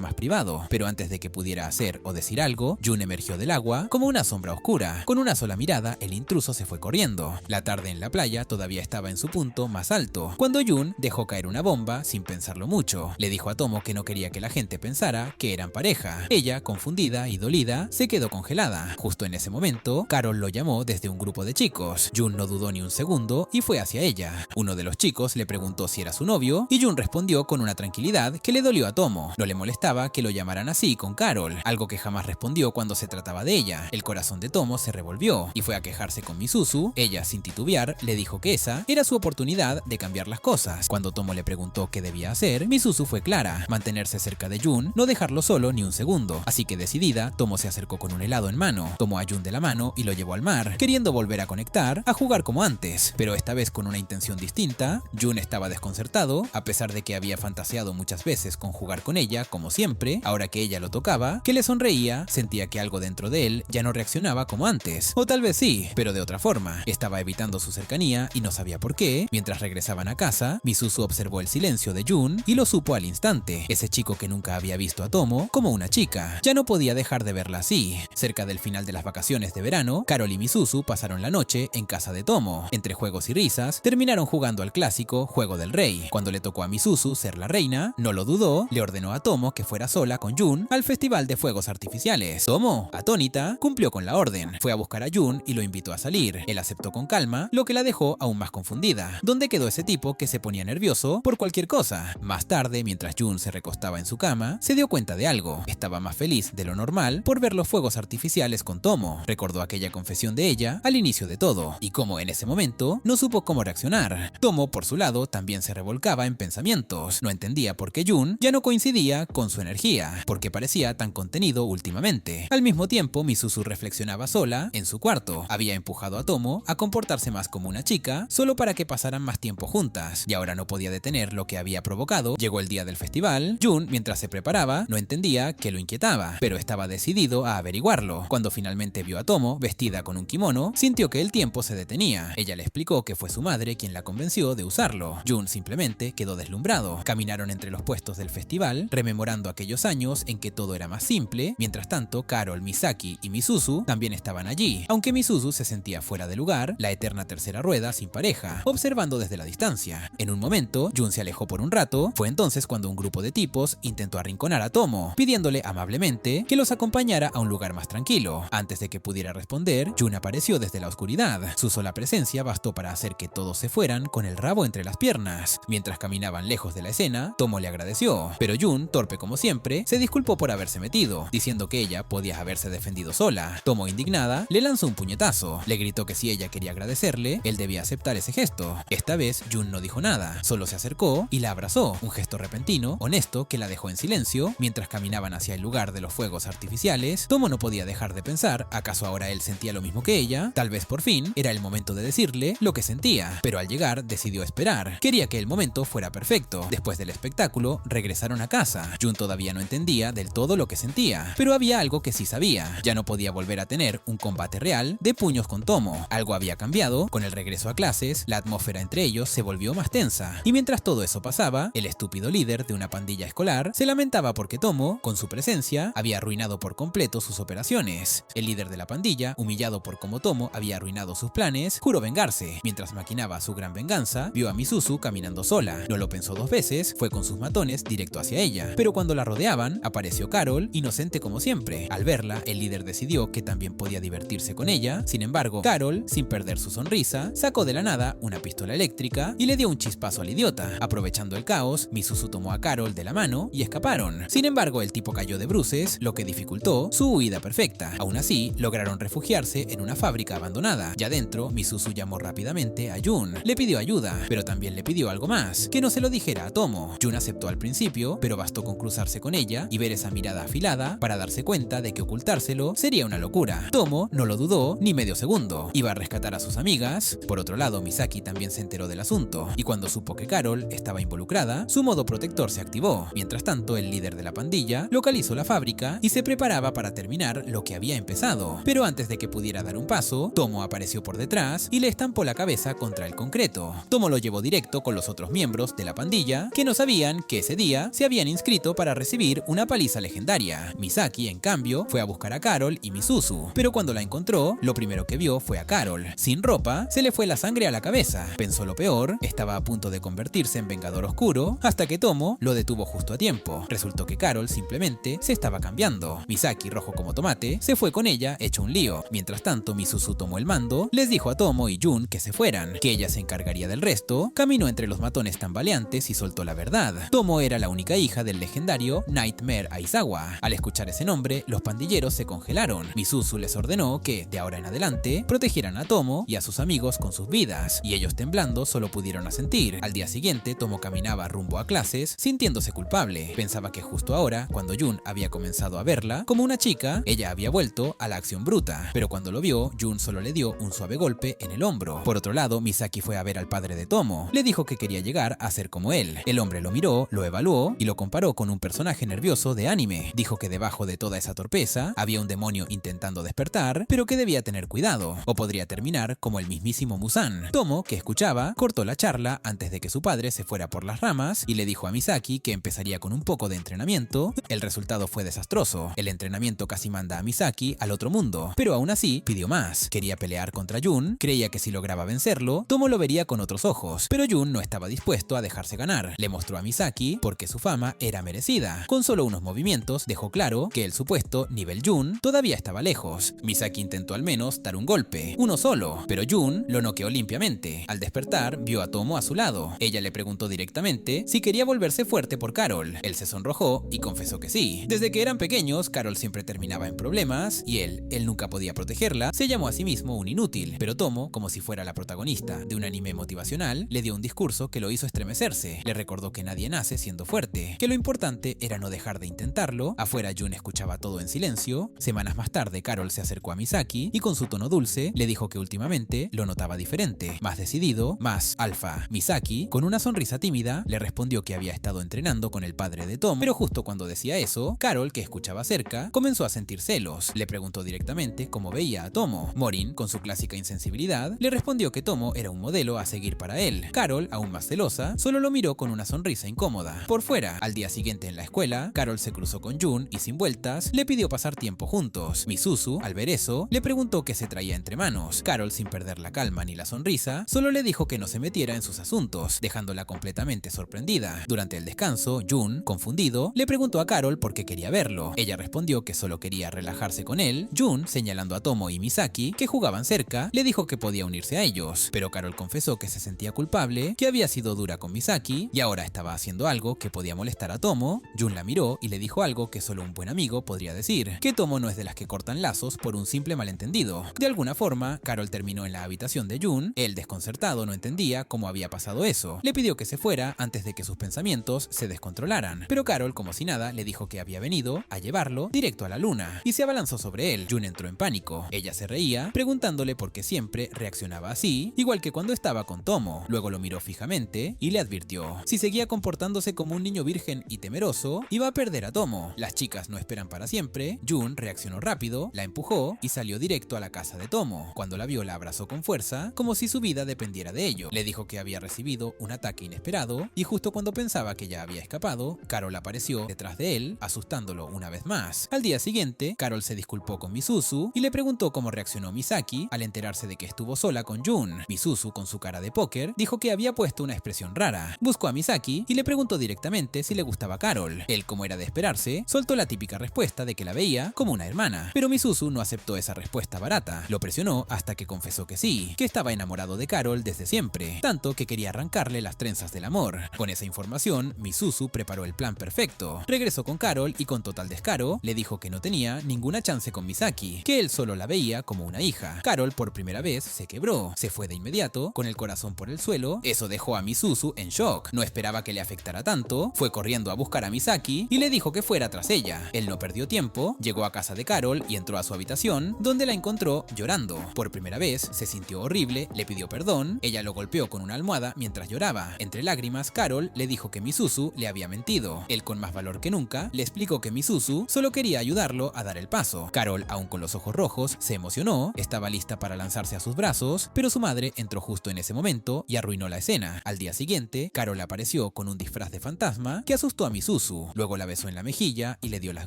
Speaker 1: más privado, pero antes de que pudiera hacer o decir algo, Jun emergió del agua como una sombra oscura. Con una sola mirada, el intruso se fue corriendo. La tarde en la playa todavía estaba en su punto más alto, cuando Jun dejó caer una bomba sin pensarlo mucho. Le dijo a Tomo que no quería que la gente pensara que eran pareja. Ella, confundida y dolida, se quedó congelada. Justo en ese momento, Carol lo llamó desde un grupo de chicos. Jun no dudó ni un segundo y fue hacia ella. Uno de los chicos le preguntó si era su novio y Jun respondió con una tranquilidad que le dolió a Tomo. No le molestaba que lo llamaran así con Carol, algo que jamás respondió cuando se trataba de ella. El corazón de Tomo se revolvió y fue a quejarse con Misuzu. Ella, sin titubear, le dijo que esa era su oportunidad de cambiar las cosas. Cuando Tomo le preguntó qué debía hacer, Misuzu fue clara: mantenerse cerca de Jun, no dejarlo solo ni un segundo. Así que decidida, Tomo se acercó con un helado en mano, tomó a Jun de la mano y lo llevó al mar, queriendo volver a conectar, a jugar como antes, pero esta vez con una intención distinta. Jun estaba desconcertado, a pesar de que había fantaseado muchas veces con jugar con ella, como siempre. Ahora que ella lo tocaba, que le sonreía, sentía que algo dentro de él ya no reaccionaba como antes, o tal vez sí, pero de otra forma. Estaba evitando su cercanía y no sabía por qué. Mientras regresaban a casa, Misuzu observó el silencio de Jun y lo supo al instante. Ese chico que nunca había visto a Tomo como una chica, ya no podía dejar de verla así. Cerca del final de las vacaciones de verano, Carol y Misuzu pasaron la noche en casa de Tomo. Entre juegos y risas, terminaron jugando al clásico Juego del Rey. Cuando le tocó a Misuzu ser la reina, no lo dudó, le ordenó a Tomo que fuera sola con Jun al festival de fuegos artificiales. Tomo, atónita, cumplió con la orden. Fue a buscar a Jun y lo invitó a salir. Él aceptó con calma, lo que la dejó aún más confundida. ¿Dónde quedó ese tipo que se ponía nervioso por cualquier cosa? Más tarde, mientras Jun se recostaba en su cama, se dio cuenta de algo. Estaba más feliz de lo normal por ver los fuegos artificiales con Tomo. Recordó aquella confesión de ella al inicio de todo, y cómo en ese momento no supo cómo reaccionar. Tomo, por su lado, también se revolcaba en pensamientos. No entendía por qué Jun ya no coincidía con su energía, porque parecía tan contenido últimamente. Al mismo tiempo, Misuzu reflexionaba sola en su cuarto. Había empujado a Tomo a comportarse más como una chica, solo para que pasaran más tiempo juntas, y ahora no podía detener lo que había provocado. Llegó el día del festival. Jun, mientras se preparaba, no entendía qué lo inquietaba, pero estaba decidido a averiguarlo. Cuando finalmente vio a Tomo vestida con un kimono, sintió que el tiempo se detenía. Ella le explicó que fue su madre quien la convenció de usarlo. Jun simplemente quedó deslumbrado. Caminaron entre los puestos del festival, rememorando aquellos años en que todo era más simple. Mientras tanto, Carol, Misaki y Misuzu también estaban allí, aunque Misuzu se sentía fuera de lugar, la eterna tercera rueda sin pareja, observando desde la distancia. En un momento, Jun se alejó por un rato. Fue entonces cuando un grupo de tipos intentó arrinconar a Tomo, pidiéndole amablemente que los acompañara a un lugar más tranquilo. Antes de que pudiera responder, Jun apareció desde la oscuridad. Su sola presencia bastó para hacer que todos se fueran con el rabo entre las piernas. Mientras caminaban lejos de la escena, Tomo le agradeció, pero Jun, torpe como siempre, se disculpó por haberse metido, diciendo que ella podía haberse defendido sola. Tomo, indignada, le lanzó un puñetazo. Le gritó que si ella quería agradecerle, él debía aceptar ese gesto. Esta vez, Jun no dijo nada, solo se acercó y la abrazó, un gesto repentino, honesto, que la dejó en silencio. Mientras caminaban hacia el lugar de los fuegos artificiales, Tomo no podía dejar de pensar, ¿acaso ahora él sentía lo mismo que ella? Tal vez por fin era el momento de decirle lo que sentía, pero al llegar decidió esperar. Quería que el momento fuera perfecto. Después del espectáculo, regresaron a casa. Jun todavía no entendía del todo lo que sentía, pero había algo que sí sabía: ya no podía volver a tener un combate real de puños con Tomo. Algo había cambiado. Con el regreso a clases, la atmósfera entre ellos se volvió más tensa, y mientras todo eso pasaba, el estúpido líder de una pandilla escolar se lamentaba porque Tomo, con su presencia, había arruinado por completo sus operaciones. El líder de la pandilla, humillado por cómo Tomo había arruinado sus planes, juró vengarse. Mientras maquinaba su gran venganza, vio a Misuzu caminando sola. No lo pensó dos veces, fue con sus matones directo hacia ella. Pero cuando la rodeaban, apareció Carol, inocente como siempre. Al verla, el líder decidió que también podía divertirse con ella. Sin embargo, Carol, sin perder su sonrisa, sacó de la nada una pistola eléctrica y le dio un chispazo al idiota. Aprovechando el caos, Misuzu tomó a Carol de la mano y escaparon. Sin embargo, el tipo cayó de bruces, lo que dificultó su huida perfecta. Aún así, lograron refugiarse en una fábrica abandonada. Ya dentro, Misuzu llamó rápidamente a Jun. Le pidió ayuda, pero también le le pidió algo más, que no se lo dijera a Tomo. Jun aceptó al principio, pero bastó con cruzarse con ella y ver esa mirada afilada para darse cuenta de que ocultárselo sería una locura. Tomo no lo dudó ni medio segundo. Iba a rescatar a sus amigas. Por otro lado, Misaki también se enteró del asunto, y cuando supo que Carol estaba involucrada, su modo protector se activó. Mientras tanto, el líder de la pandilla localizó la fábrica y se preparaba para terminar lo que había empezado. Pero antes de que pudiera dar un paso, Tomo apareció por detrás y le estampó la cabeza contra el concreto. Tomo lo llevó directo con los otros miembros de la pandilla, que no sabían que ese día se habían inscrito para recibir una paliza legendaria. Misaki, en cambio, fue a buscar a Carol y Misuzu, pero cuando la encontró, lo primero que vio fue a Carol. Sin ropa, se le fue la sangre a la cabeza. Pensó lo peor, estaba a punto de convertirse en Vengador Oscuro, hasta que Tomo lo detuvo justo a tiempo. Resultó que Carol simplemente se estaba cambiando. Misaki, rojo como tomate, se fue con ella hecho un lío. Mientras tanto, Misuzu tomó el mando, les dijo a Tomo y Jun que se fueran, que ella se encargaría del resto, caminó entre los matones tambaleantes y soltó la verdad. Tomo era la única hija del legendario Nightmare Aizawa. Al escuchar ese nombre, los pandilleros se congelaron. Misuzu les ordenó que, de ahora en adelante, protegieran a Tomo y a sus amigos con sus vidas, y ellos temblando solo pudieron asentir. Al día siguiente, Tomo caminaba rumbo a clases, sintiéndose culpable. Pensaba que justo ahora, cuando Jun había comenzado a verla como una chica, ella había vuelto a la acción bruta, pero cuando lo vio, Jun solo le dio un suave golpe en el hombro. Por otro lado, Misaki fue a ver al padre de Tomo. Le dijo que quería llegar a ser como él. El hombre lo miró, lo evaluó y lo comparó con un personaje nervioso de anime. Dijo que debajo de toda esa torpeza había un demonio intentando despertar, pero que debía tener cuidado, o podría terminar como el mismísimo Muzan. Tomo, que escuchaba, cortó la charla antes de que su padre se fuera por las ramas y le dijo a Misaki que empezaría con un poco de entrenamiento. El resultado fue desastroso. El entrenamiento casi manda a Misaki al otro mundo, pero aún así pidió más. Quería pelear contra Jun, creía que si lograba vencerlo, Tomo lo vería con otros ojos, pero Jun no estaba dispuesto a dejarse ganar. Le mostró a Misaki porque su fama era merecida. Con solo unos movimientos dejó claro que el supuesto nivel Jun todavía estaba lejos. Misaki intentó al menos dar un golpe, uno solo, pero Jun lo noqueó limpiamente. Al despertar, vio a Tomo a su lado. Ella le preguntó directamente si quería volverse fuerte por Carol. Él se sonrojó y confesó que sí. Desde que eran pequeños, Carol siempre terminaba en problemas y él nunca podía protegerla. Se llamó a sí mismo un inútil, pero Tomo, como si fuera la protagonista de un anime motivacional, le dio un discurso que lo hizo estremecerse. Le recordó que nadie nace siendo fuerte, que lo importante era no dejar de intentarlo. Afuera, Jun escuchaba todo en silencio. Semanas más tarde, Carol se acercó a Misaki y con su tono dulce le dijo que últimamente lo notaba diferente, más decidido, más alfa. Misaki, con una sonrisa tímida, le respondió que había estado entrenando con el padre de Tom, pero justo cuando decía eso, Carol, que escuchaba cerca, comenzó a sentir celos. Le preguntó directamente cómo veía a Tomo. Morin, con su clásica insensibilidad, le respondió que Tomo era un modelo a seguir para él. Carol, aún más celosa, solo lo miró con una sonrisa incómoda. Por fuera, al día siguiente en la escuela, Carol se cruzó con Jun y sin vueltas, le pidió pasar tiempo juntos. Misuzu, al ver eso, le preguntó qué se traía entre manos. Carol, sin perder la calma ni la sonrisa, solo le dijo que no se metiera en sus asuntos, dejándola completamente sorprendida. Durante el descanso, Jun, confundido, le preguntó a Carol por qué quería verlo. Ella respondió que solo quería relajarse con él. Jun, señalando a Tomo y Misaki, que jugaban cerca, le dijo que podía unirse a ellos, pero Carol confesó que se sentía culpable, que había sido dura con Misaki y ahora estaba haciendo algo que podía molestar a Tomo. Jun la miró y le dijo algo que solo un buen amigo podría decir, que Tomo no es de las que cortan lazos por un simple malentendido. De alguna forma, Carol terminó en la habitación de Jun. Él, desconcertado, no entendía cómo había pasado eso. Le pidió que se fuera antes de que sus pensamientos se descontrolaran, pero Carol, como si nada, le dijo que había venido a llevarlo directo a la luna y se abalanzó sobre él. Jun entró en pánico. Ella se reía, preguntándole por qué siempre reaccionaba así, igual que cuando estaba con Tomo. Luego lo miró fijamente y le advirtió: si seguía comportándose como un niño virgen y temeroso, iba a perder a Tomo. Las chicas no esperan para siempre. Jun reaccionó rápido, la empujó y salió directo a la casa de Tomo. Cuando la vio, la abrazó con fuerza, como si su vida dependiera de ello. Le dijo que había recibido un ataque inesperado y justo cuando pensaba que ya había escapado, Carol apareció detrás de él, asustándolo una vez más. Al día siguiente, Carol se disculpó con Misuzu y le preguntó cómo reaccionó Misaki al enterarse de que estuvo sola con Jun. Misuzu, con su cara de póker, dijo que había puesto una expresión rara. Buscó a Misaki y le preguntó directamente si le gustaba Carol. Él, como era de esperarse, soltó la típica respuesta de que la veía como una hermana, pero Misuzu no aceptó esa respuesta barata. Lo presionó hasta que confesó que sí, que estaba enamorado de Carol desde siempre, tanto que quería arrancarle las trenzas del amor. Con esa información, Misuzu preparó el plan perfecto. Regresó con Carol y con total descaro le dijo que no tenía ninguna chance con Misaki, que él solo la veía como una hija. Carol por primera vez se quebró, se fue de inmediato, con el corazón por el suelo. Eso dejó a Misuzu en shock, no esperaba que le afectara tanto, fue corriendo a buscar a Misaki y le dijo que fuera tras ella. Él no perdió tiempo, llegó a casa de Carol y entró a su habitación, donde la encontró llorando. Por primera vez se sintió horrible, le pidió perdón, ella lo golpeó con una almohada mientras lloraba. Entre lágrimas, Carol le dijo que Misuzu le había mentido. Él, con más valor que nunca, le explicó que Misuzu solo quería ayudarlo a dar el paso. Carol, aún con los ojos rojos, se emocionó, estaba lista para lanzarse a sus brazos, pero su madre entró justo en ese momento y arruinó la escena. Al día siguiente, Carol apareció con un disfraz de fantasma que asustó a Misuzu. Luego la besó en la mejilla y le dio las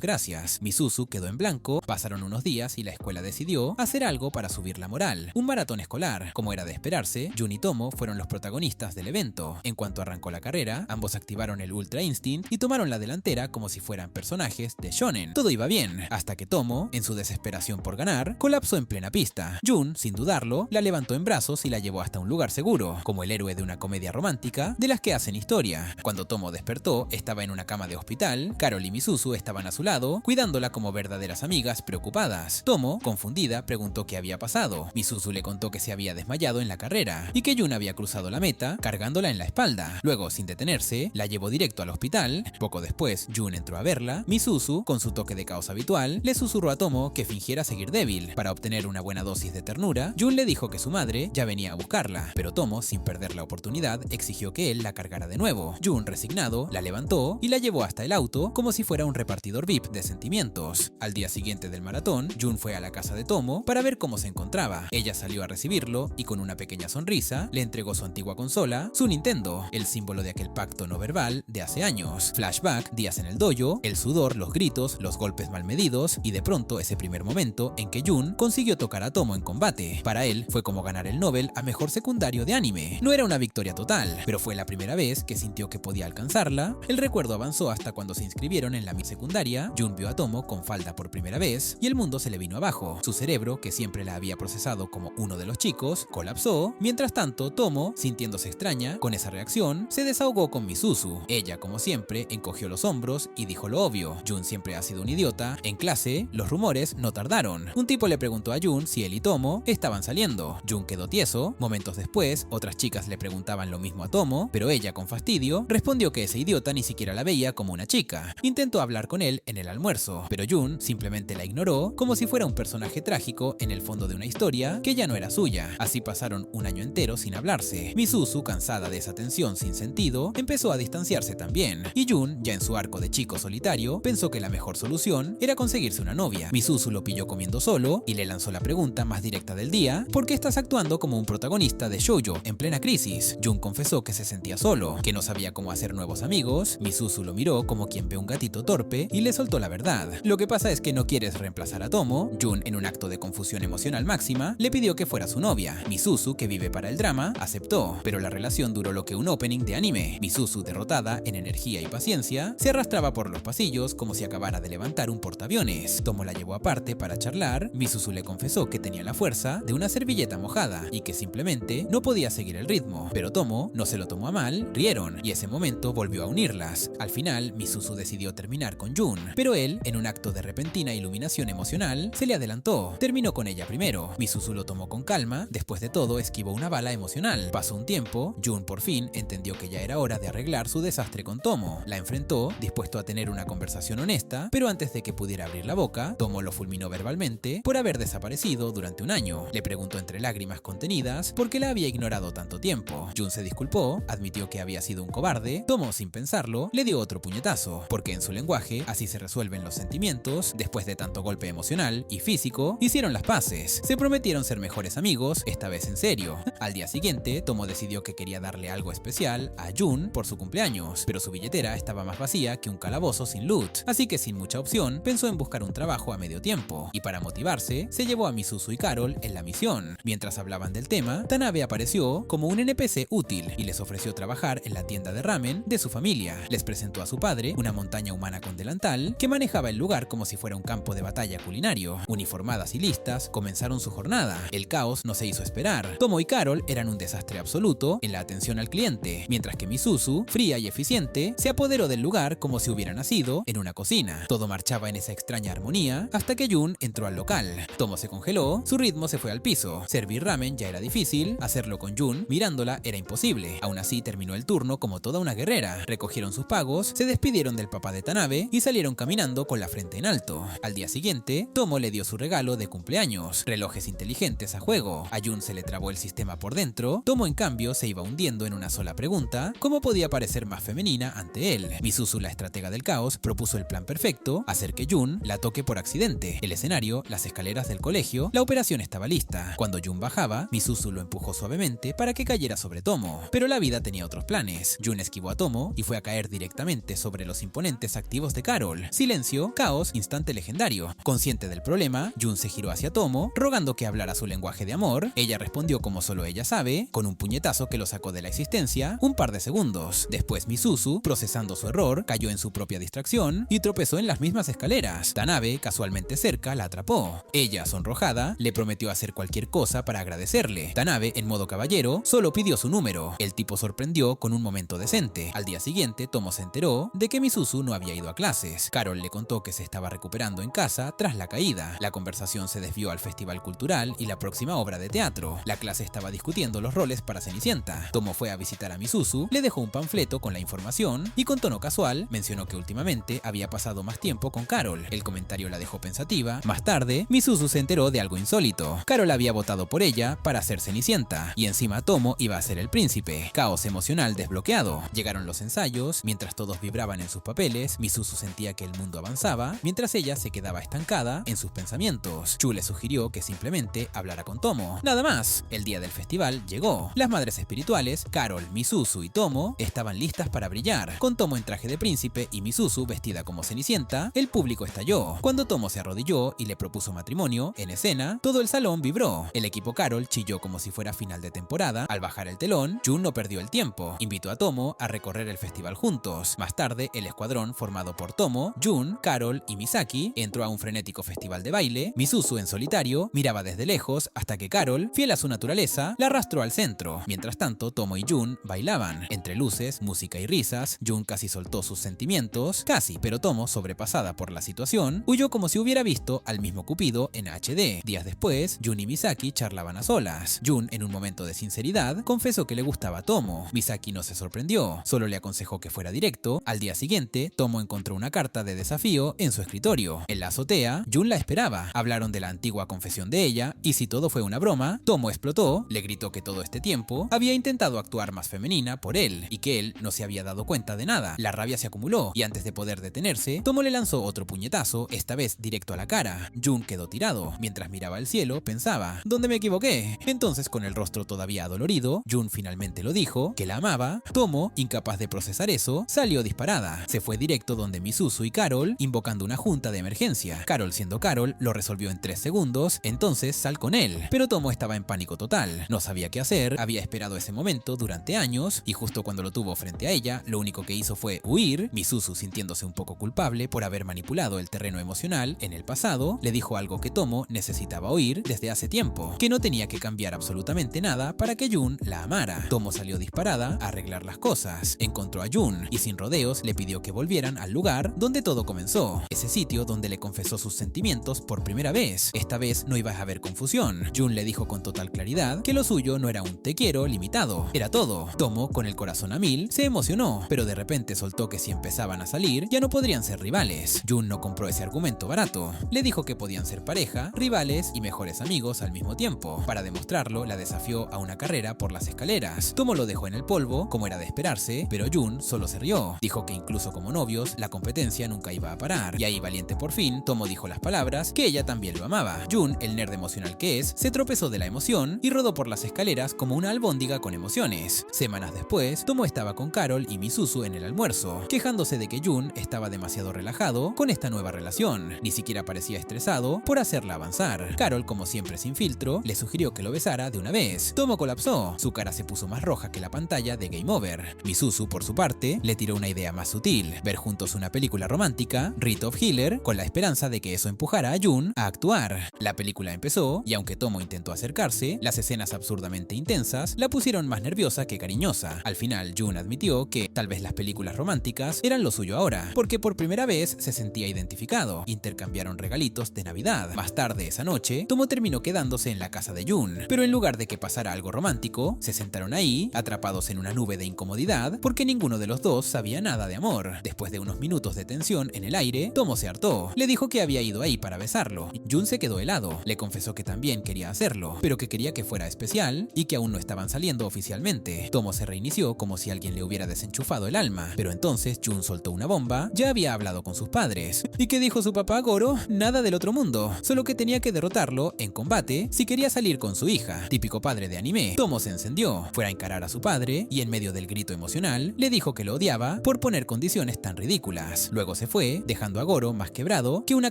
Speaker 1: gracias. Misuzu quedó en blanco, pasaron unos días y la escuela decidió hacer algo para subir la moral. Un maratón escolar. Como era de esperarse, Jun y Tomo fueron los protagonistas del evento. En cuanto arrancó la carrera, ambos activaron el Ultra Instinct y tomaron la delantera como si fueran personajes de shonen. Todo iba bien, hasta que Tomo, en su desesperación por ganar, colapsó en plena pista. Jun, sin dudarlo, la levantó en brazos y la llevó hasta un lugar seguro, como el héroe de una comedia romántica de las que hacen historia. Cuando Tomo despertó, estaba en una cama de hospital. Carol y Misuzu estaban a su lado, cuidándola como verdaderas amigas preocupadas. Tomo, confundida, preguntó qué había pasado. Misuzu le contó que se había desmayado en la carrera y que Jun había cruzado la meta cargándola en la espalda. Luego, sin detenerse, la llevó directo al hospital. Poco después, Jun entró a verla. Misuzu, con su toque de caos habitual, le susurró a Tomo que fingiera seguir débil. Para obtener una buena dosis de ternura, Jun le dijo que su madre ya venía a buscarla, pero Tomo, sin perder la oportunidad, exigió que él la cargara de nuevo. Jun, resignado, la levantó y la llevó hasta el auto como si fuera un repartidor VIP de sentimientos. Al día siguiente del maratón, Jun fue a la casa de Tomo para ver cómo se encontraba. Ella salió a recibirlo y con una pequeña sonrisa le entregó su antigua consola, su Nintendo, el símbolo de aquel pacto no verbal de hace años. Flashback, días en el dojo, el sudor, los gritos, los golpes mal medidos y de pronto ese primer momento en que Jun consiguió tocar a Tomo en combate. Para él fue como ganar el Nobel a mejor secundario de anime. No era una victoria total, pero fue la primera vez que sintió que podía alcanzarla. El recuerdo avanzó hasta cuando se inscribieron en la secundaria. Jun vio a Tomo con falda por primera vez y el mundo se le vino abajo. Su cerebro, que siempre la había procesado como uno de los chicos, colapsó. Mientras tanto, Tomo, sintiéndose extraña con esa reacción, se desahogó con Misuzu. Ella, como siempre, encogió los hombros y dijo lo obvio: Jun siempre ha sido un idiota. En clase, los rumores no tardaron. Un tipo le preguntó a Jun si él y Tomo estaban saliendo. Jun quedó tieso. Momentos después, otras chicas le preguntaban lo mismo a Tomo, pero ella, con fastidio, respondió que ese idiota ni siquiera la veía como una chica. Intentó hablar con él en el almuerzo, pero Jun simplemente la ignoró como si fuera un personaje trágico en el fondo de una historia que ya no era suya. Así pasaron un año entero sin hablarse. Misuzu, cansada de esa tensión sin sentido, empezó a distanciarse también. Y Jun, ya en su arco de chico solitario, pensó que la mejor solución era conseguirse una novia. Misuzu lo pilló comiendo solo y le lanzó la pregunta más directa del día: ¿por qué estás actuando como un protagonista de shoujo en plena crisis? Jun confesó que se sentía solo, que no sabía cómo hacer nuevos amigos. Misuzu lo miró como quien ve un gatito torpe y le soltó la verdad: lo que pasa es que no quieres reemplazar a Tomo. Jun, en un acto de confusión emocional máxima, le pidió que fuera su novia. Misuzu, que vive para el drama, aceptó, pero la relación duró lo que un opening de anime. Misuzu, derrotada en energía y paciencia, se arrastraba por los pasillos como si acabara de levantar un portaaviones. Tomo la llevó aparte para charlar. Misuzu le confesó que tenía la fuerza de una servilleta mojada y que simplemente no podía seguir el ritmo, pero Tomo no se lo tomó a mal, rieron y ese momento volvió a unirlas. Al final, Misuzu decidió terminar con Jun, pero él, en un acto de repentina iluminación emocional, se le adelantó. Terminó con ella primero. Misuzu lo tomó con calma, después de todo esquivó una bala emocional. Pasó un tiempo, Jun por fin entendió que ya era hora de arreglar su desastre con Tomo. La enfrentó, dispuesto a tener una conversación honesta, pero antes de que pudiera abrir la boca, Tomo lo fulminó verbalmente por haber desaparecido durante un año. Le preguntó entre lágrimas contenidas por qué la había ignorado tanto tiempo. Jun se disculpó, admitió que había sido un cobarde. Tomo, sin pensarlo, le dio otro puñetazo, porque en su lenguaje así se resuelven los sentimientos. Después de tanto golpe emocional y físico, hicieron las paces. Se prometieron ser mejores amigos, esta vez en serio. Al día siguiente, Tomo decidió que quería darle algo especial a Jun por su cumpleaños, pero su billetera estaba más vacía que un calabozo sin loot, así que sin mucha opción pensó en buscar un trabajo a medio tiempo, y para motivarse, se llevó a Misuzu y Carol en la misión. Mientras hablaban del tema, Tanabe apareció como un NPC útil y les ofreció trabajar en la tienda de ramen de su familia. Les presentó a su padre, una montaña humana con delantal, que manejaba el lugar como si fuera un campo de batalla culinario. Uniformadas y listas, comenzaron su jornada. El caos no se hizo esperar. Tomo y Carol eran un desastre absoluto en la atención al cliente, mientras que Misuzu, fría y eficiente, se apoderó del lugar como si hubiera nacido en una cocina. Todo marchaba en esa extraña armonía hasta que Jun entró al local. Tomo se congeló, su ritmo se fue al piso. Servir ramen ya era difícil, hacerlo con Jun mirándola sola era imposible. Aún así terminó el turno como toda una guerrera. Recogieron sus pagos, se despidieron del papá de Tanabe y salieron caminando con la frente en alto. Al día siguiente, Tomo le dio su regalo de cumpleaños, relojes inteligentes a juego. A Jun se le trabó el sistema por dentro. Tomo en cambio se iba hundiendo en una sola pregunta: ¿cómo podía parecer más femenina ante él? Misuzu, la estratega del caos, propuso el plan perfecto: hacer que Jun la toque por accidente. El escenario, las escaleras del colegio, la operación estaba lista. Cuando Jun bajaba, Misuzu lo empujó suavemente para que cayera sobre Tomo. Pero la vida tenía otros planes. Jun esquivó a Tomo y fue a caer directamente sobre los imponentes activos de Carol. Silencio, caos, instante legendario. Consciente del problema, Jun se giró hacia Tomo, rogando que hablara su lenguaje de amor. Ella respondió como solo ella sabe, con un puñetazo que lo sacó de la existencia un par de segundos. Después Misuzu, procesando su error, cayó en su propia distracción y tropezó en las mismas escaleras. Tanabe, casualmente cerca, la atrapó. Ella, sonrojada, le prometió hacer cualquier cosa para agradecerle. Tanabe, en modo caballero, solo pidió su número. El tipo sorprendió con un momento decente. Al día siguiente, Tomo se enteró de que Misuzu no había ido a clases. Carol le contó que se estaba recuperando en casa tras la caída. La conversación se desvió al festival cultural y la próxima obra de teatro. La clase estaba discutiendo los roles para Cenicienta. Tomo fue a visitar a Misuzu, le dejó un panfleto con la información y con tono casual mencionó que últimamente había pasado más tiempo con Carol. El comentario la dejó pensativa. Más tarde, Misuzu se enteró de algo insólito. Carol había votado por ella para ser Cenicienta y encima Tomo iba a ser el príncipe. Caos emocional desbloqueado. Llegaron los ensayos. Mientras todos vibraban en sus papeles, Misuzu sentía que el mundo avanzaba, mientras ella se quedaba estancada en sus pensamientos. Chu le sugirió que simplemente hablara con Tomo. Nada más. El día del festival llegó. Las madres espirituales, Carol, Misuzu y Tomo, estaban listas para brillar. Con Tomo en traje de príncipe y Misuzu vestida como Cenicienta, el público estalló. Cuando Tomo se arrodilló y le propuso matrimonio, en escena, todo el salón vibró. El equipo Carol chilló como si fuera final de temporada. Al bajar el telón, Jun no perdió el tiempo. Invitó a Tomo a recorrer el festival juntos. Más tarde, el escuadrón formado por Tomo, Jun, Carol y Misaki entró a un frenético festival de baile. Misuzu, en solitario, miraba desde lejos hasta que Carol, fiel a su naturaleza, la arrastró al centro. Mientras tanto, Tomo y Jun bailaban. Entre luces, música y risas, Jun casi soltó sus sentimientos. Casi, pero Tomo, sobrepasada por la situación, huyó como si hubiera visto al mismo Cupido en HD. Días después, Jun y Misaki charlaban a solas. Jun, en un momento de sinceridad, confesó que le gustaba a Tomo. Misaki no se sorprendió, solo le aconsejó que fuera directo. Al día siguiente, Tomo encontró una carta de desafío en su escritorio. En la azotea, Jun la esperaba. Hablaron de la antigua confesión de ella, y si todo fue una broma, Tomo explotó, le gritó que todo este tiempo había intentado actuar más femenina por él, y que él no se había dado cuenta de nada. La rabia se acumuló, y antes de poder detenerse, Tomo le lanzó otro puñetazo, esta vez directo a la cara. Jun quedó tirado. Mientras miraba al cielo, pensaba: ¿dónde me equivoqué? Entonces, con el rostro todavía adolorido, Jun finalmente lo dijo, que la amaba. Tomo, incapaz de procesar eso, salió disparada. Se fue directo donde Misuzu y Carol, invocando una junta de emergencia. Carol, siendo Carol, lo resolvió en 3 segundos, entonces sal con él. Pero Tomo estaba en pánico total. No sabía qué hacer, había esperado ese momento durante años, y justo cuando lo tuvo frente a ella, lo único que hizo fue huir. Misuzu, sintiéndose un poco culpable por haber manipulado el terreno emocional en el pasado, le dijo algo que Tomo necesitaba oír desde hace tiempo, que no tenía que cambiar absolutamente nada para que Jun la amara. Tomo salió disparada a arreglar las cosas. Encontró a Jun y sin rodeos le pidió que volvieran al lugar donde todo comenzó, ese sitio donde le confesó sus sentimientos por primera vez. Esta vez no iba a haber confusión. Jun le dijo con total claridad que lo suyo no era un te quiero limitado, era todo. Tomo, con el corazón a mil, se emocionó, pero de repente soltó que si empezaban a salir ya no podrían ser rivales. Jun no compró ese argumento barato. Le dijo que podían ser pareja, rivales y mejores amigos al mismo tiempo. Para demostrarlo, la desafió a una carrera por las escaleras. Tomo lo dejó en el polvo, como era de esperarse, pero Jun solo se rió. Dijo que incluso como novios, la competencia nunca iba a parar. Y ahí, valiente por fin, Tomo dijo las palabras que ella también lo amaba. Jun, el nerd emocional que es, se tropezó de la emoción y rodó por las escaleras como una albóndiga con emociones. Semanas después, Tomo estaba con Carol y Misuzu en el almuerzo, quejándose de que Jun estaba demasiado relajado con esta nueva relación. Ni siquiera parecía estresado por hacerla avanzar. Carol, como siempre sin filtro, le sugirió que lo besara de una vez. Tomo colapsó. Su cara se puso más roja que la pantalla de Game Over. Misuzu, por su parte, le tiró una idea más sutil: ver juntos una película romántica, Rite of Healer, con la esperanza de que eso empujara a Jun a actuar. La película empezó, y aunque Tomo intentó acercarse, las escenas absurdamente intensas la pusieron más nerviosa que cariñosa. Al final, Jun admitió que tal vez las películas románticas eran lo suyo ahora, porque por primera vez se sentía identificado. Intercambiaron regalitos de Navidad. Más tarde esa noche, Tomo terminó quedándose en la casa de Jun, pero en lugar de que pasara algo romántico, Tomo se sentaron ahí, atrapados en una nube de incomodidad, porque ninguno de los dos sabía nada de amor. Después de unos minutos de tensión en el aire, Tomo se hartó. Le dijo que había ido ahí para besarlo. Jun se quedó helado. Le confesó que también quería hacerlo, pero que quería que fuera especial y que aún no estaban saliendo oficialmente. Tomo se reinició como si alguien le hubiera desenchufado el alma, pero entonces Jun soltó una bomba. Ya había hablado con sus padres. ¿Y qué dijo su papá Goro? Nada del otro mundo, solo que tenía que derrotarlo en combate si quería salir con su hija. Típico padre de anime. Tomo se encendió, fue a encarar a su padre y en medio del grito emocional le dijo que lo odiaba por poner condiciones tan ridículas. Luego se fue, dejando a Goro más quebrado que una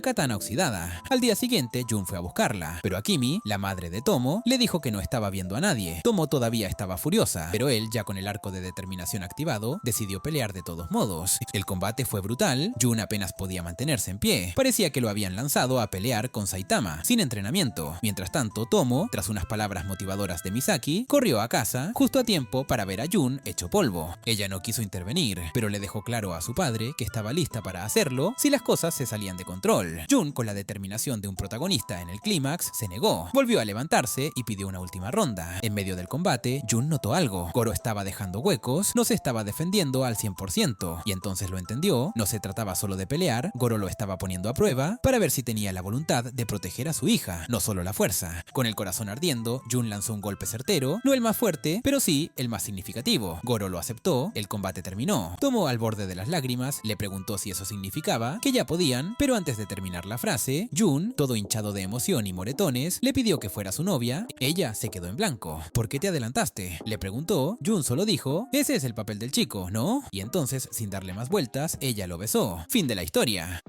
Speaker 1: katana oxidada. Al día siguiente Jun fue a buscarla, pero Akimi, la madre de Tomo, le dijo que no estaba viendo a nadie. Tomo todavía estaba furiosa, pero él, ya con el arco de determinación activado, decidió pelear de todos modos. El combate fue brutal. Jun apenas podía mantenerse en pie. Parecía que lo habían lanzado a pelear con Saitama, sin entrenamiento. Mientras tanto, Tomo, tras unas palabras motivadoras de Misaki, corrió a casa justo a tiempo para ver a Jun hecho polvo. Ella no quiso intervenir, pero le dejó claro a su padre que estaba lista para hacerlo si las cosas se salían de control. Jun, con la determinación de un protagonista en el clímax, se negó. Volvió a levantarse y pidió una última ronda. En medio del combate, Jun notó algo. Goro estaba dejando huecos, no se estaba defendiendo al 100%, y entonces lo entendió. No se trataba solo de pelear, Goro lo estaba poniendo a prueba para ver si tenía la voluntad de proteger a su hija, no solo la fuerza. Con el corazón ardiendo, Jun lanzó un golpe certero, no el más fuerte, pero sí el más significativo. Goro lo aceptó, el combate terminó. Tomó al borde de las lágrimas, le preguntó si eso significaba que ya podían, pero antes de terminar la frase, Jun, todo hinchado de emoción y moretones, le pidió que fuera su novia. Ella se quedó en blanco. ¿Por qué te adelantaste?, le preguntó. Jun solo dijo, ese es el papel del chico, ¿no? Y entonces, sin darle más vueltas, ella lo besó. Fin de la historia.